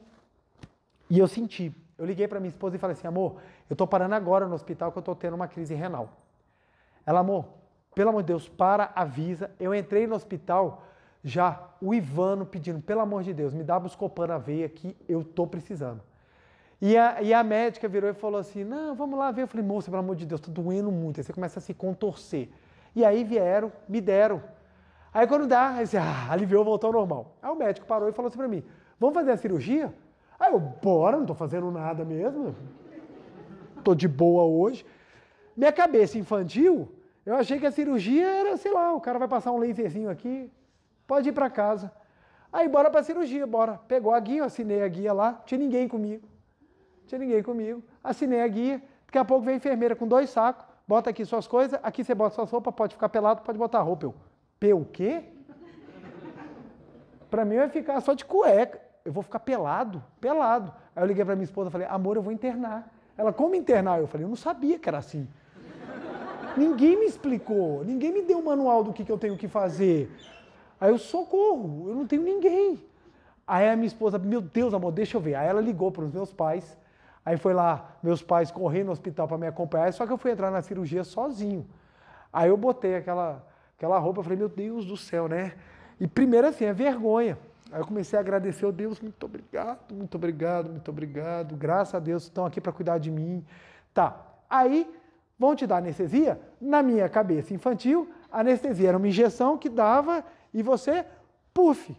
e eu senti. Eu liguei para minha esposa e falei assim, amor, eu estou parando agora no hospital que eu estou tendo uma crise renal. Ela, amor, pelo amor de Deus, para, avisa. Eu entrei no hospital, já o Ivano pedindo, pelo amor de Deus, me dá Buscopan na veia que eu estou precisando. E a médica virou e falou assim, não, vamos lá ver. Eu falei, moça, pelo amor de Deus, está doendo muito. Aí você começa a se contorcer. E aí vieram, me deram. Aí quando dá, aí você, aliviou, voltou ao normal. Aí o médico parou e falou assim pra mim, vamos fazer a cirurgia? Aí eu, bora, não tô fazendo nada mesmo. Tô de boa hoje. Minha cabeça infantil, eu achei que a cirurgia era, sei lá, o cara vai passar um laserzinho aqui, pode ir pra casa. Aí bora pra cirurgia, bora. Pegou a guia, eu assinei a guia lá, tinha ninguém comigo. Assinei a guia, daqui a pouco vem a enfermeira com 2 sacos, bota aqui suas coisas, aqui você bota suas roupas, pode ficar pelado, pode botar roupa. Eu, o quê? Pra mim vai ficar só de cueca. Eu vou ficar pelado? Pelado. Aí eu liguei pra minha esposa e falei, amor, eu vou internar. Ela, como internar? Eu falei, eu não sabia que era assim. Ninguém me explicou, ninguém me deu um manual do que eu tenho que fazer. Aí eu, socorro, eu não tenho ninguém. Aí a minha esposa, meu Deus, amor, deixa eu ver. Aí ela ligou para os meus pais, aí foi lá, meus pais correndo no hospital para me acompanhar, só que eu fui entrar na cirurgia sozinho. Aí eu botei aquela roupa, eu falei, meu Deus do céu, né? E primeiro assim, a vergonha. Aí eu comecei a agradecer, oh Deus, muito obrigado, muito obrigado, muito obrigado. Graças a Deus, estão aqui para cuidar de mim. Tá, aí vão te dar anestesia? Na minha cabeça infantil, a anestesia era uma injeção que dava e você, puf.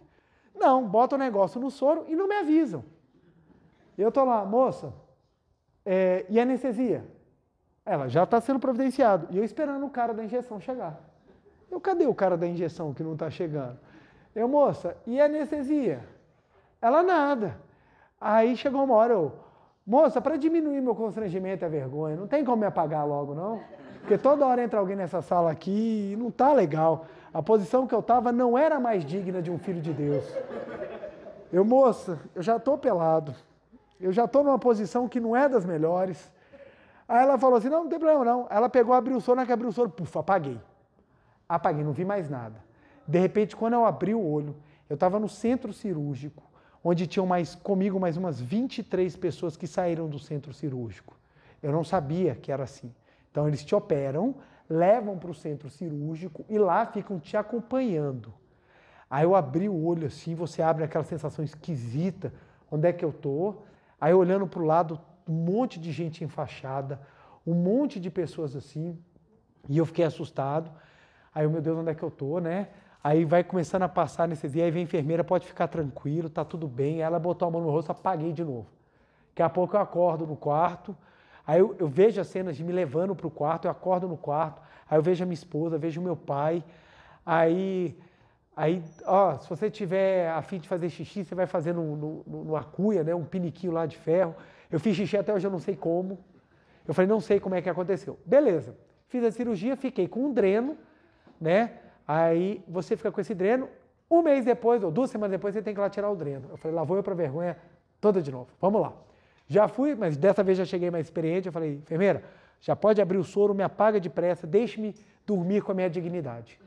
Não, bota o negócio no soro e não me avisam. Eu tô lá, moça, e a anestesia? Ela já está sendo providenciado. E eu esperando o cara da injeção chegar. Cadê o cara da injeção que não está chegando? Eu, moça, e a anestesia? Ela, nada. Aí chegou uma hora, moça, para diminuir meu constrangimento e a vergonha, não tem como me apagar logo, não? Porque toda hora entra alguém nessa sala aqui e não tá legal. A posição que eu estava não era mais digna de um filho de Deus. Eu, moça, eu já estou pelado. Eu já estou numa posição que não é das melhores. Aí ela falou assim, não tem problema não. Ela pegou, abriu o soro, na que abriu o soro, puf, apaguei. Apaguei, não vi mais nada. De repente, quando eu abri o olho, eu estava no centro cirúrgico, onde tinham comigo mais umas 23 pessoas que saíram do centro cirúrgico. Eu não sabia que era assim. Então, eles te operam, levam para o centro cirúrgico e lá ficam te acompanhando. Aí eu abri o olho assim, você abre aquela sensação esquisita, onde é que eu estou? Aí olhando para o lado, um monte de gente enfaixada, um monte de pessoas assim, e eu fiquei assustado. Aí, meu Deus, onde é que eu estou, né? Aí vai começando a passar a anestesia, aí vem a enfermeira, pode ficar tranquilo, tá tudo bem. Aí ela botou a mão no rosto, apaguei de novo. Daqui a pouco eu acordo no quarto, aí eu vejo as cenas de me levando para o quarto, eu acordo no quarto, aí eu vejo a minha esposa, vejo o meu pai, aí se você tiver a fim de fazer xixi, você vai fazer numa cuia, né, um piniquinho lá de ferro. Eu fiz xixi até hoje, eu não sei como. Eu falei, não sei como é que aconteceu. Beleza, fiz a cirurgia, fiquei com um dreno, né? Aí você fica com esse dreno, um mês depois, ou 2 semanas depois, você tem que ir lá tirar o dreno. Eu falei, lá vou eu para vergonha toda de novo. Vamos lá. Já fui, mas dessa vez já cheguei mais experiente. Eu falei, enfermeira, já pode abrir o soro, me apaga depressa, deixe-me dormir com a minha dignidade.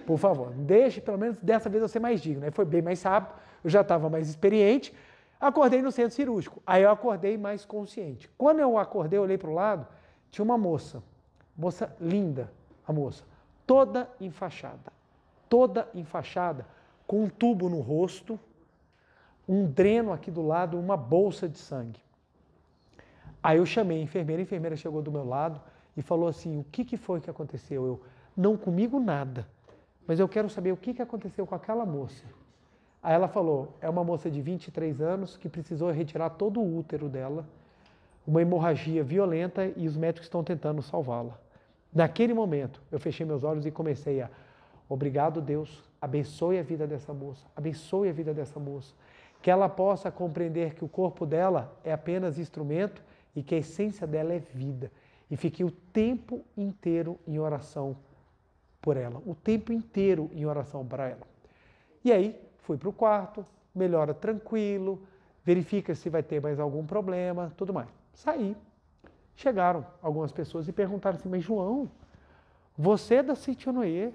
Por favor, deixe, pelo menos dessa vez eu ser mais digno. Aí foi bem mais rápido, eu já estava mais experiente. Acordei no centro cirúrgico. Aí eu acordei mais consciente. Quando eu acordei, eu olhei para o lado, tinha uma moça linda, a moça, toda enfaixada, com um tubo no rosto, um dreno aqui do lado, uma bolsa de sangue. Aí eu chamei a enfermeira chegou do meu lado e falou assim, o que foi que aconteceu? Eu, não comigo nada, mas eu quero saber o que aconteceu com aquela moça. Aí ela falou, é uma moça de 23 anos que precisou retirar todo o útero dela, uma hemorragia violenta e os médicos estão tentando salvá-la. Naquele momento, eu fechei meus olhos e comecei a, obrigado Deus, abençoe a vida dessa moça, abençoe a vida dessa moça, que ela possa compreender que o corpo dela é apenas instrumento e que a essência dela é vida. E fiquei o tempo inteiro em oração por ela, o tempo inteiro em oração para ela. E aí, fui para o quarto, melhora tranquilo, verifica se vai ter mais algum problema, tudo mais. Saí. Chegaram algumas pessoas e perguntaram assim, mas João, você é da Setionoye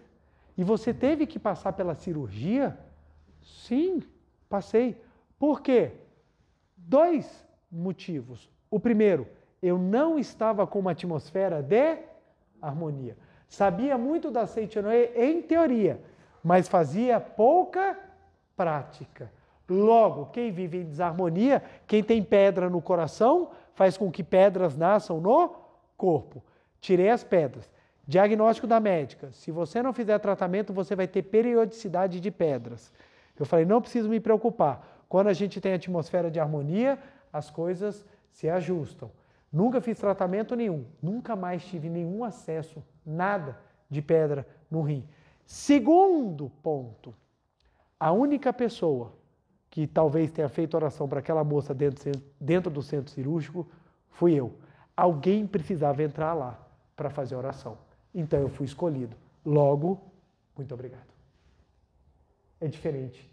e você teve que passar pela cirurgia? Sim, passei. Por quê? 2 motivos. O primeiro, eu não estava com uma atmosfera de harmonia. Sabia muito da Setionoye em teoria, mas fazia pouca prática. Logo, quem vive em desarmonia, quem tem pedra no coração, faz com que pedras nasçam no corpo. Tirei as pedras. Diagnóstico da médica, se você não fizer tratamento, você vai ter periodicidade de pedras. Eu falei, não preciso me preocupar. Quando a gente tem atmosfera de harmonia, as coisas se ajustam. Nunca fiz tratamento nenhum, nunca mais tive nenhum acesso, nada de pedra no rim. Segundo ponto, a única pessoa que talvez tenha feito oração para aquela moça dentro do centro cirúrgico fui eu. Alguém precisava entrar lá para fazer oração. Então eu fui escolhido. Logo, muito obrigado. É diferente.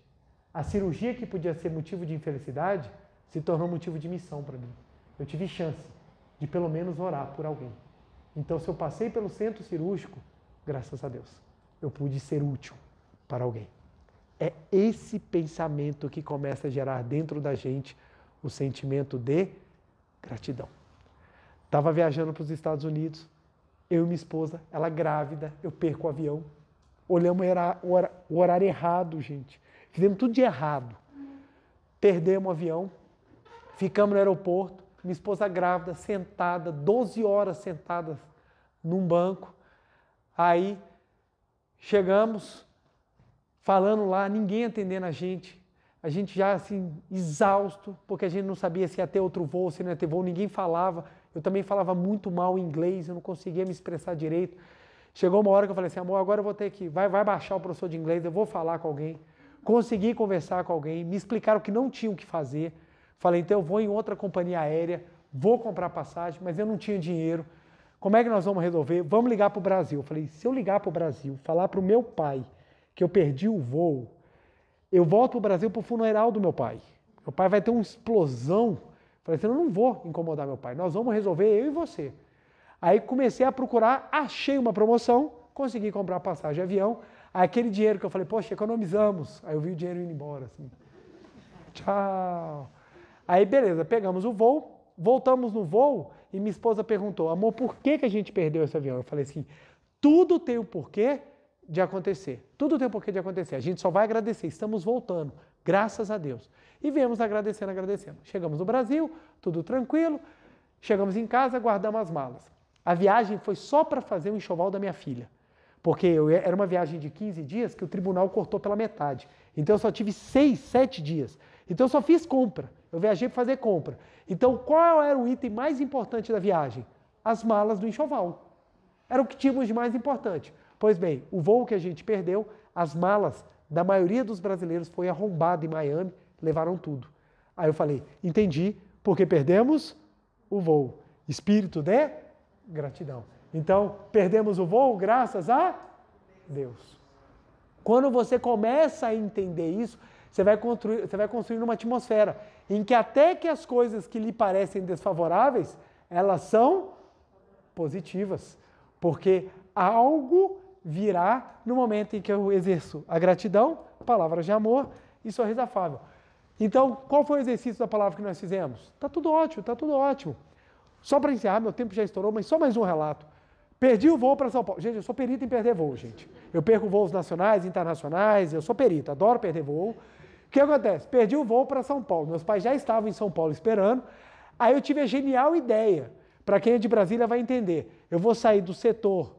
A cirurgia que podia ser motivo de infelicidade se tornou motivo de missão para mim. Eu tive chance de pelo menos orar por alguém. Então, se eu passei pelo centro cirúrgico, graças a Deus, eu pude ser útil para alguém. É esse pensamento que começa a gerar dentro da gente o sentimento de gratidão. Estava viajando para os Estados Unidos, eu e minha esposa, ela grávida, eu perco o avião. Olhamos o horário errado, gente. Fizemos tudo de errado. Perdemos o avião, ficamos no aeroporto, minha esposa grávida, sentada, 12 horas sentada num banco. Aí, chegamos, falando lá, ninguém atendendo a gente já assim, exausto, porque a gente não sabia se ia ter outro voo, se não ia ter voo, ninguém falava. Eu também falava muito mal inglês, eu não conseguia me expressar direito. Chegou uma hora que eu falei assim, amor, agora eu vou ter que, vai baixar o professor de inglês, eu vou falar com alguém. Consegui conversar com alguém, me explicaram que não tinham o que fazer. Falei, então eu vou em outra companhia aérea, vou comprar passagem, mas eu não tinha dinheiro. Como é que nós vamos resolver? Vamos ligar para o Brasil. Eu falei, se eu ligar para o Brasil, falar para o meu pai que eu perdi o voo, eu volto para o Brasil para o funeral do meu pai. Meu pai vai ter uma explosão. Falei assim, eu não vou incomodar meu pai, nós vamos resolver eu e você. Aí comecei a procurar, achei uma promoção, consegui comprar passagem de avião. Aí aquele dinheiro que eu falei, poxa, economizamos. Aí eu vi o dinheiro indo embora, assim. Tchau. Aí beleza, pegamos o voo, voltamos no voo e minha esposa perguntou, amor, por que a gente perdeu esse avião? Eu falei assim, tudo tem o porquê de acontecer. Tudo tem o porquê de acontecer. A gente só vai agradecer, estamos voltando, graças a Deus. E viemos agradecendo. Chegamos no Brasil, tudo tranquilo, chegamos em casa, guardamos as malas. A viagem foi só para fazer o enxoval da minha filha, porque era uma viagem de 15 dias que o tribunal cortou pela metade. Então eu só tive 6, 7 dias. Então eu só fiz compra, eu viajei para fazer compra. Então qual era o item mais importante da viagem? As malas do enxoval. Era o que tínhamos de mais importante. Pois bem, o voo que a gente perdeu, as malas da maioria dos brasileiros foi arrombado em Miami, levaram tudo. Aí eu falei, entendi, porque perdemos o voo. Espírito de gratidão. Então, perdemos o voo graças a Deus. Quando você começa a entender isso, você vai construir uma atmosfera em que até que as coisas que lhe parecem desfavoráveis, elas são positivas. Porque algo virá no momento em que eu exerço a gratidão, palavras de amor e sorriso afável. Então, qual foi o exercício da palavra que nós fizemos? Está tudo ótimo, está tudo ótimo. Só para encerrar, meu tempo já estourou, mas só mais um relato. Perdi o voo para São Paulo. Gente, eu sou perito em perder voo, gente. Eu perco voos nacionais, internacionais, eu sou perito, adoro perder voo. O que acontece? Perdi o voo para São Paulo. Meus pais já estavam em São Paulo esperando. Aí eu tive a genial ideia. Para quem é de Brasília vai entender. Eu vou sair do setor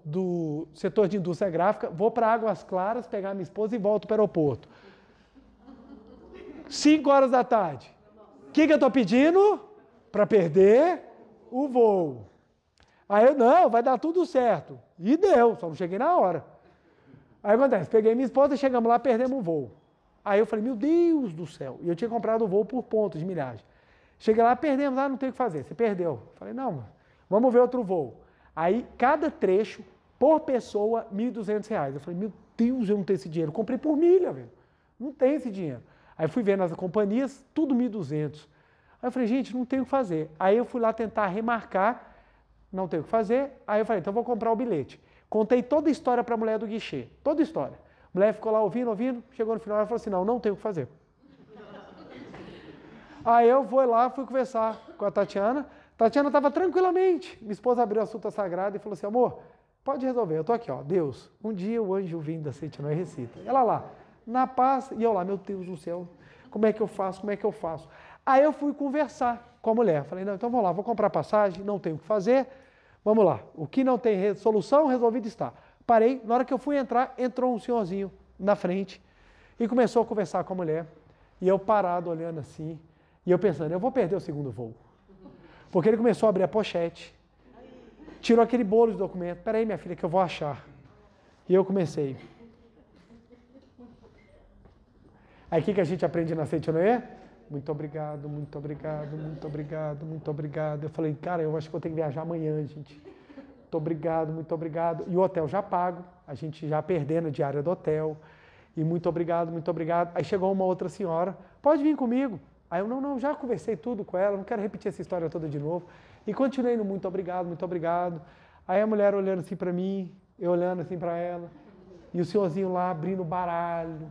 de indústria gráfica, vou para Águas Claras, pegar minha esposa e volto para o aeroporto. 5 horas da tarde. O que eu estou pedindo? Para perder o voo. Aí eu, não, vai dar tudo certo. E deu, só não cheguei na hora. Aí acontece, peguei minha esposa, chegamos lá, perdemos o voo. Aí eu falei, meu Deus do céu. E eu tinha comprado o voo por pontos de milhagem. Cheguei lá, perdemos, não tem o que fazer, você perdeu. Falei, não, vamos ver outro voo. Aí, cada trecho, por pessoa, R$ 1.200. Eu falei, meu Deus, eu não tenho esse dinheiro. Eu comprei por milha, velho. Não tem esse dinheiro. Aí fui vendo as companhias, tudo 1.200. Aí eu falei, gente, não tem o que fazer. Aí eu fui lá tentar remarcar, não tem o que fazer. Aí eu falei, então eu vou comprar o bilhete. Contei toda a história para a mulher do guichê, toda a história. A mulher ficou lá ouvindo, chegou no final e falou assim, não tem o que fazer. Aí eu fui conversar com a Tatiana. Tatiana estava tranquilamente. Minha esposa abriu a Suta Sagrada e falou assim, amor, pode resolver, eu estou aqui, ó. Deus, um dia o anjo vindo da Sentinela recita. Ela lá, na paz, e eu lá, meu Deus do céu, como é que eu faço? Aí eu fui conversar com a mulher. Falei, não, então vamos lá, vou comprar passagem, não tenho o que fazer, Vamos lá. O que não tem solução, resolvido está. Parei, na hora que eu fui entrar, entrou um senhorzinho na frente e começou a conversar com a mulher. E eu parado, olhando assim, e eu pensando, eu vou perder o segundo voo. Porque ele começou a abrir a pochete, tirou aquele bolo de documento. Peraí, minha filha, que eu vou achar. E eu comecei. Aí o que a gente aprende na Seitonoye? Muito obrigado, muito obrigado, muito obrigado, muito obrigado. Eu falei, cara, eu acho que vou ter que viajar amanhã, gente. Muito obrigado, muito obrigado. E o hotel já pago, a gente já perdendo a diária do hotel. E muito obrigado, muito obrigado. Aí chegou uma outra senhora, pode vir comigo. Aí eu, não, já conversei tudo com ela, não quero repetir essa história toda de novo. E continuei no muito obrigado, muito obrigado. Aí a mulher olhando assim para mim, eu olhando assim para ela. E o senhorzinho lá abrindo o baralho.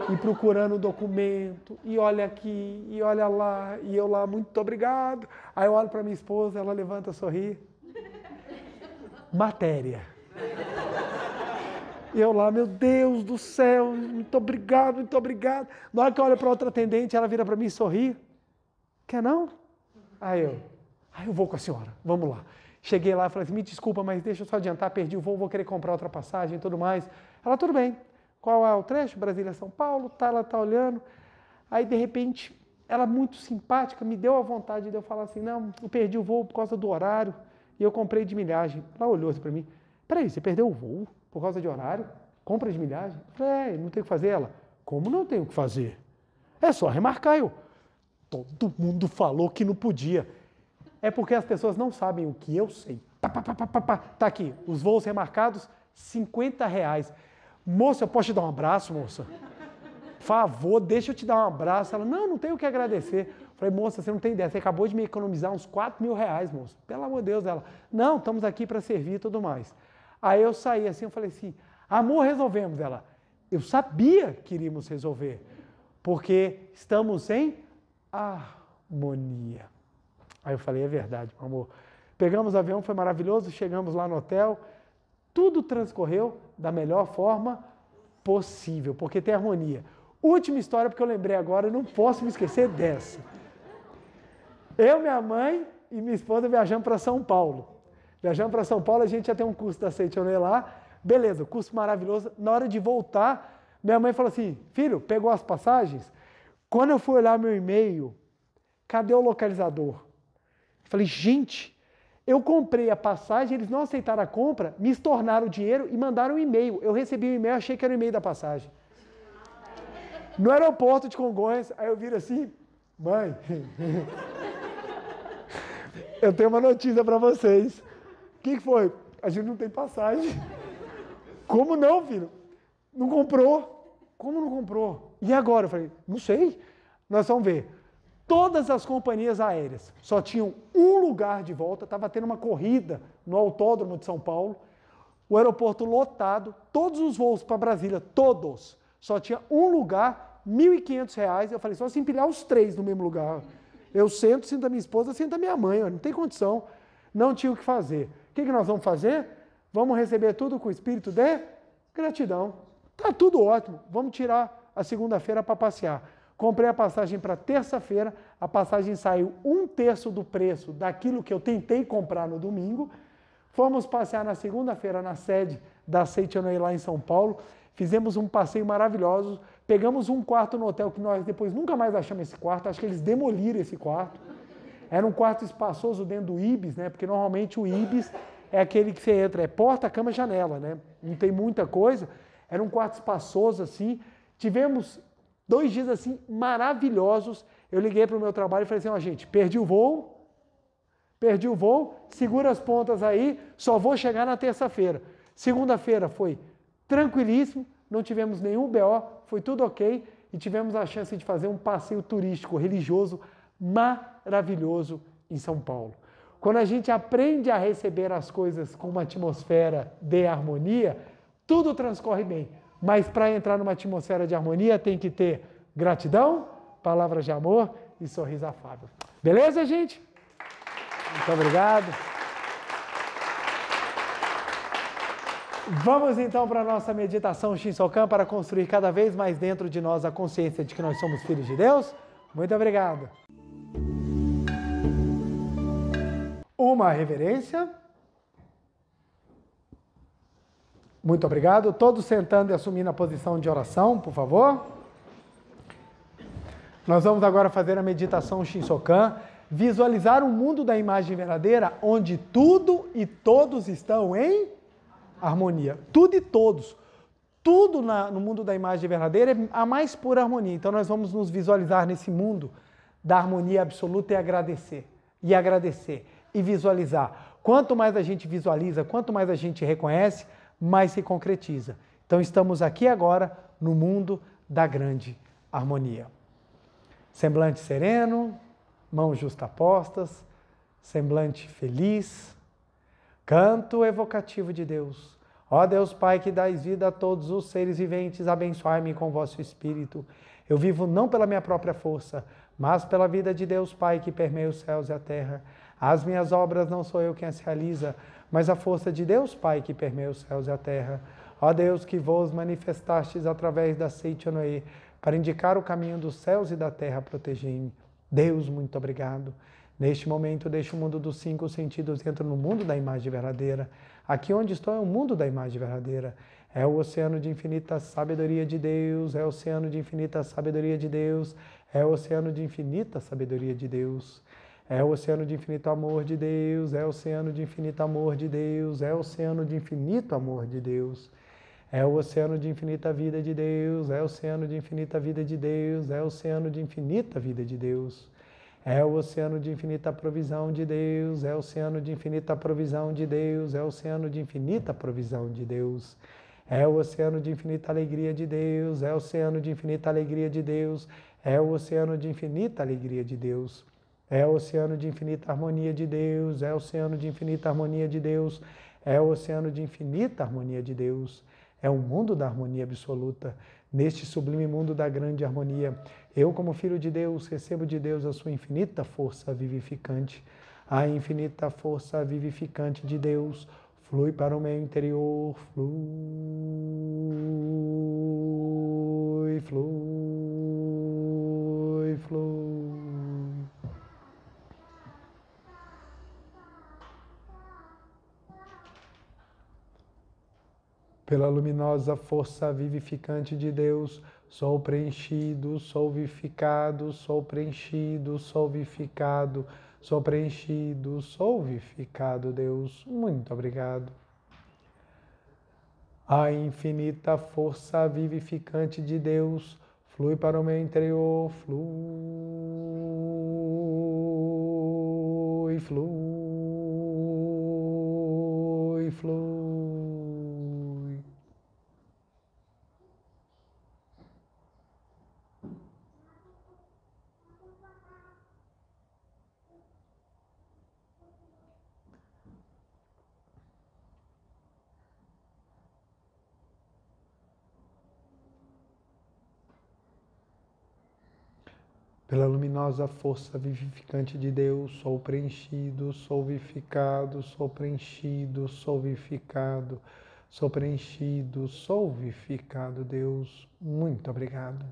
E procurando o documento. E olha aqui, e olha lá. E eu lá, muito obrigado. Aí eu olho para minha esposa, ela levanta, sorri. Matéria. E eu lá, meu Deus do céu, muito obrigado, muito obrigado. Na hora que eu olho para outra atendente, ela vira para mim e sorri. Quer não? Aí eu vou com a senhora, vamos lá. Cheguei lá e falei assim, me desculpa, mas deixa eu só adiantar, perdi o voo, vou querer comprar outra passagem e tudo mais. Ela, tudo bem. Qual é o trecho? Brasília-São Paulo, ela tá olhando. Aí, de repente, ela muito simpática, me deu a vontade de eu falar assim, não, eu perdi o voo por causa do horário e eu comprei de milhagem. Ela olhou assim para mim, peraí, você perdeu o voo por causa de horário? Compra de milhagem? Eu falei, não tem o que fazer. Ela, como não tem o que fazer? É só remarcar. Todo mundo falou que não podia. É porque as pessoas não sabem o que eu sei. Tá aqui, os voos remarcados, R$50. Moça, eu posso te dar um abraço, moça? Favor, deixa eu te dar um abraço. Ela, não tenho o que agradecer. Falei, moça, você não tem ideia, você acabou de me economizar uns R$4.000, moça. Pelo amor de Deus, ela, não, estamos aqui para servir e tudo mais. Aí eu saí assim, eu falei assim, amor, resolvemos. Ela, eu sabia que iríamos resolver, porque estamos em harmonia. Aí eu falei, é verdade, meu amor. Pegamos o avião, foi maravilhoso, chegamos lá no hotel, tudo transcorreu da melhor forma possível, porque tem harmonia. Última história, porque eu lembrei agora, eu não posso me esquecer dessa. Eu, minha mãe e minha esposa viajamos para São Paulo. Viajamos para São Paulo, a gente já tem um curso da Seitonoye lá, beleza, curso maravilhoso. Na hora de voltar, minha mãe falou assim, filho, pegou as passagens? Quando eu fui olhar meu e-mail, cadê o localizador? Falei, gente, eu comprei a passagem, eles não aceitaram a compra, me estornaram o dinheiro e mandaram um e-mail. Eu recebi o e-mail, achei que era o e-mail da passagem. No aeroporto de Congonhas, aí eu viro assim, mãe, eu tenho uma notícia para vocês. O que foi? A gente não tem passagem. Como não, filho? Não comprou. Como não comprou? E agora? Eu falei, não sei. Nós vamos ver. Todas as companhias aéreas só tinham um lugar de volta, estava tendo uma corrida no autódromo de São Paulo, o aeroporto lotado, todos os voos para Brasília, todos, só tinha um lugar, R$1.500. Eu falei, só se empilhar os três no mesmo lugar. Eu sento a minha esposa, sento a minha mãe, não tem condição, não tinha o que fazer. O que nós vamos fazer? Vamos receber tudo com espírito de gratidão. Tá tudo ótimo, vamos tirar a segunda-feira para passear. Comprei a passagem para terça-feira, a passagem saiu 1/3 do preço daquilo que eu tentei comprar no domingo. Fomos passear na segunda-feira na sede da Seitonoye lá em São Paulo, fizemos um passeio maravilhoso, pegamos um quarto no hotel que nós depois nunca mais achamos esse quarto, acho que eles demoliram esse quarto. Era um quarto espaçoso dentro do Ibis, né? Porque normalmente o Ibis é aquele que você entra, é porta, cama, janela, né? Não tem muita coisa. Era um quarto espaçoso assim. Tivemos 2 dias assim maravilhosos. Eu liguei para o meu trabalho e falei assim, ó, gente, perdi o voo, segura as pontas aí, só vou chegar na terça-feira. Segunda-feira foi tranquilíssimo, não tivemos nenhum BO, foi tudo ok e tivemos a chance de fazer um passeio turístico religioso maravilhoso em São Paulo. Quando a gente aprende a receber as coisas com uma atmosfera de harmonia, tudo transcorre bem. Mas para entrar numa atmosfera de harmonia tem que ter gratidão, palavras de amor e sorriso afável. Beleza, gente? Muito obrigado. Vamos então para a nossa meditação Shinsokan para construir cada vez mais dentro de nós a consciência de que nós somos filhos de Deus. Muito obrigado. Uma reverência. Muito obrigado. Todos sentando e assumindo a posição de oração, por favor. Nós vamos agora fazer a meditação Shinsokan, visualizar um mundo da imagem verdadeira onde tudo e todos estão em harmonia. Tudo e todos. Tudo no mundo da imagem verdadeira é a mais pura harmonia. Então nós vamos nos visualizar nesse mundo da harmonia absoluta e agradecer. E visualizar. Quanto mais a gente visualiza, quanto mais a gente reconhece, mais se concretiza. Então estamos aqui agora no mundo da grande harmonia. Semblante sereno, mãos justapostas, semblante feliz, canto evocativo de Deus. Ó Deus Pai, que dás vida a todos os seres viventes, abençoai-me com vosso Espírito. Eu vivo não pela minha própria força, mas pela vida de Deus Pai, que permeia os céus e a terra. As minhas obras não sou eu quem as realiza, mas a força de Deus Pai, que permeia os céus e a terra. Ó Deus, que vos manifestastes através da seite Noé, para indicar o caminho dos céus e da terra, protegei-me. Deus, muito obrigado. Neste momento, deixo o mundo dos 5 sentidos e entro no mundo da imagem verdadeira. Aqui onde estou é o mundo da imagem verdadeira. É o oceano de infinita sabedoria de Deus, é o oceano de infinita sabedoria de Deus, é o oceano de infinita sabedoria de Deus. É o oceano de infinito amor de Deus, é o oceano de infinito amor de Deus, é o oceano de infinito amor de Deus. É o oceano de infinita vida de Deus, é o oceano de infinita vida de Deus, é o oceano de infinita vida de Deus. É o oceano de infinita provisão de Deus, é o oceano de infinita provisão de Deus, é o oceano de infinita provisão de Deus. É o oceano de infinita alegria de Deus, é o oceano de infinita alegria de Deus, é o oceano de infinita alegria de Deus. É o oceano de infinita harmonia de Deus, é o oceano de infinita harmonia de Deus, é o oceano de infinita harmonia de Deus. É um mundo da harmonia absoluta. Neste sublime mundo da grande harmonia, eu, como filho de Deus, recebo de Deus a sua infinita força vivificante. A infinita força vivificante de Deus flui para o meu interior, flui, flui, flui. Pela luminosa força vivificante de Deus, sou preenchido, sou vivificado, sou preenchido, sou vivificado, sou preenchido, sou vivificado, Deus. Muito obrigado. A infinita força vivificante de Deus flui para o meu interior, flui, flui, flui. Pela luminosa força vivificante de Deus, sou preenchido, sou vivificado, sou preenchido, sou vivificado, sou preenchido, sou vivificado, Deus. Muito obrigado.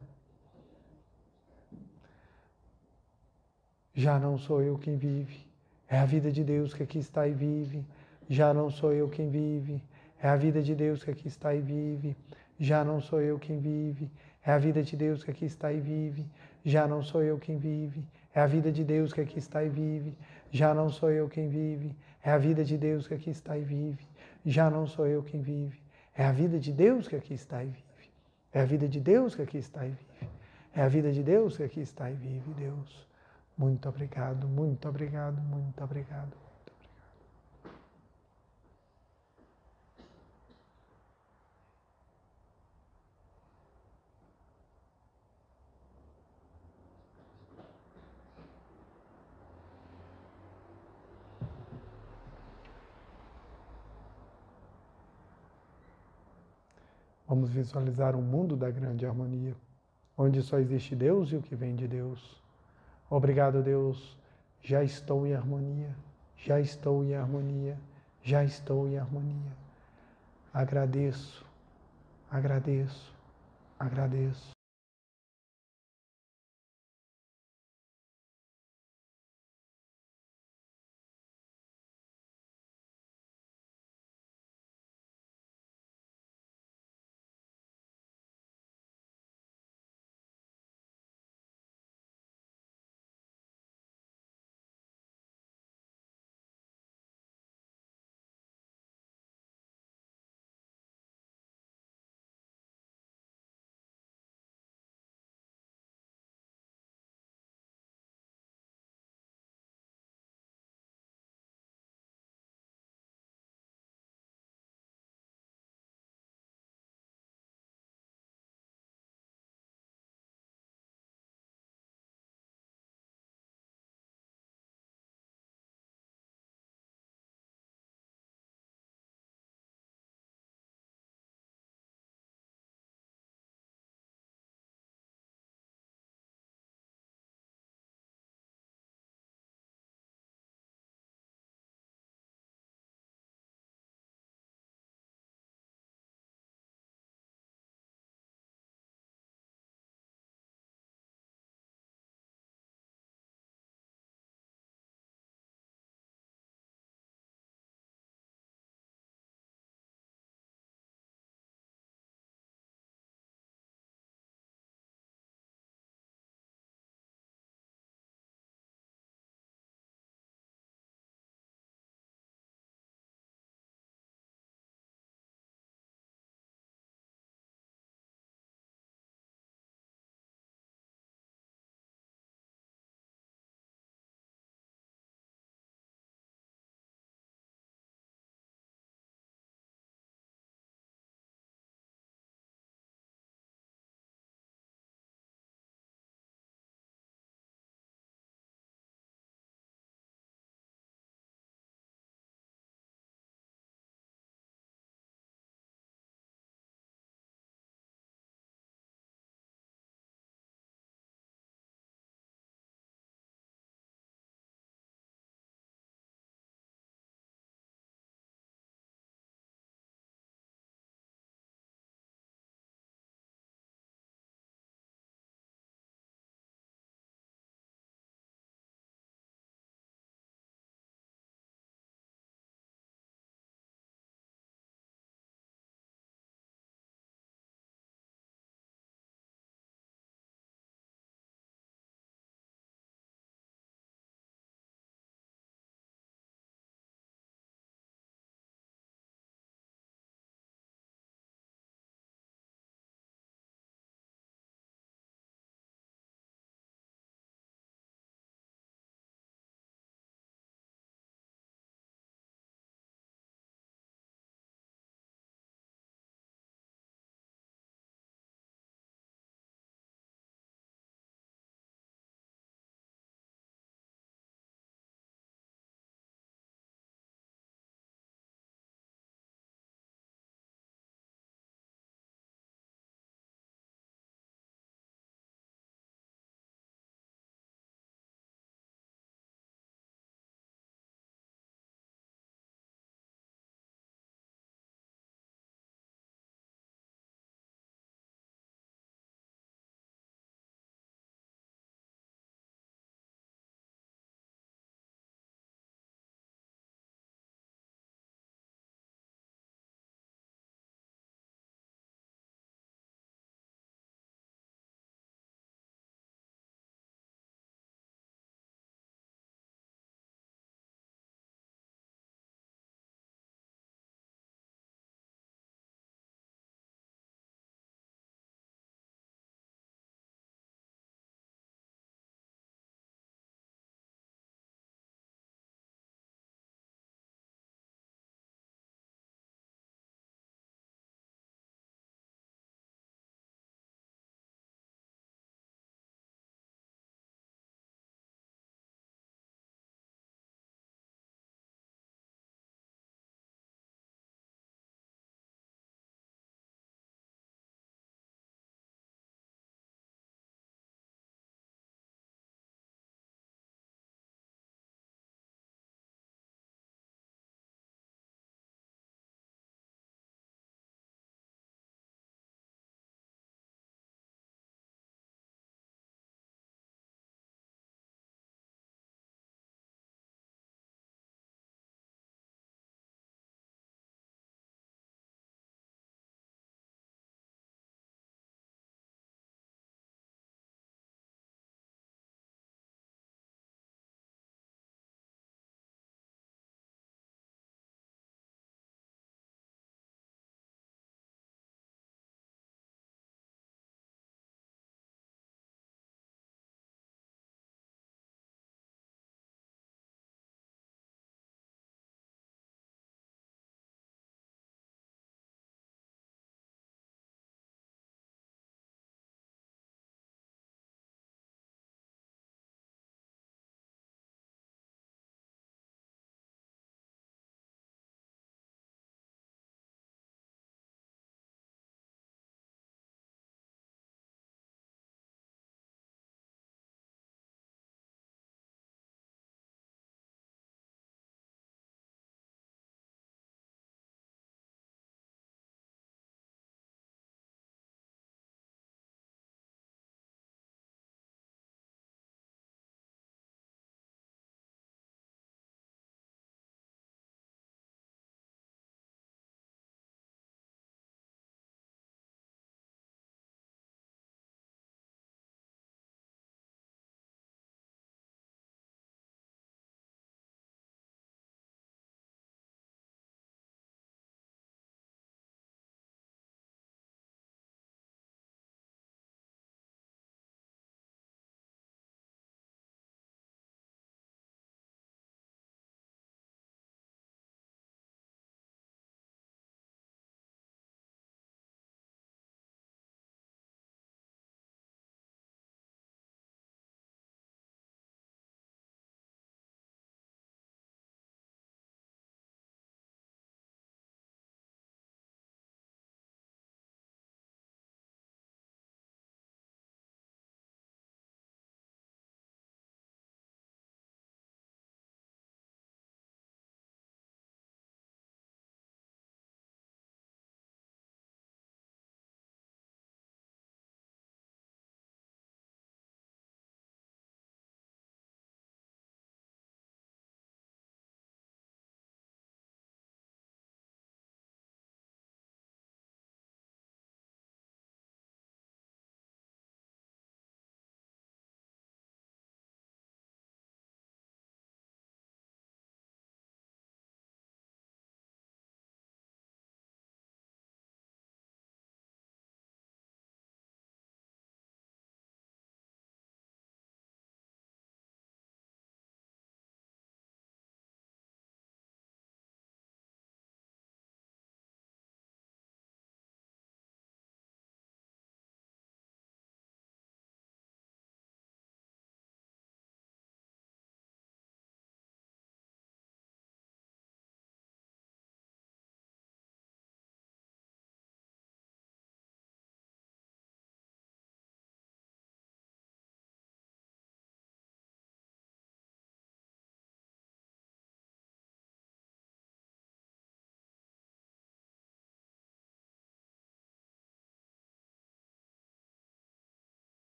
Já não sou eu quem vive, é a vida de Deus que aqui está e vive. Já não sou eu quem vive, é a vida de Deus que aqui está e vive. Já não sou eu quem vive, é a vida de Deus que aqui está e vive. Já não sou eu quem vive, é a vida de Deus que aqui está e vive. Já não sou eu quem vive, é a vida de Deus que aqui está e vive. Já não sou eu quem vive, é a vida de Deus que aqui está e vive. É a vida de Deus que aqui está e vive. É a vida de Deus que aqui está e vive, Deus. Muito obrigado, muito obrigado, muito obrigado. Vamos visualizar um mundo da grande harmonia, onde só existe Deus e o que vem de Deus. Obrigado, Deus. Já estou em harmonia, já estou em harmonia, já estou em harmonia. Agradeço, agradeço, agradeço.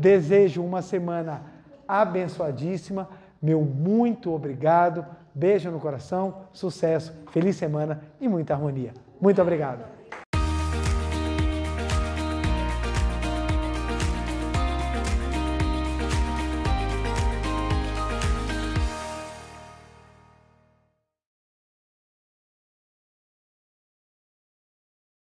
Desejo uma semana abençoadíssima. Meu muito obrigado. Beijo no coração, sucesso, feliz semana e muita harmonia. Muito obrigado.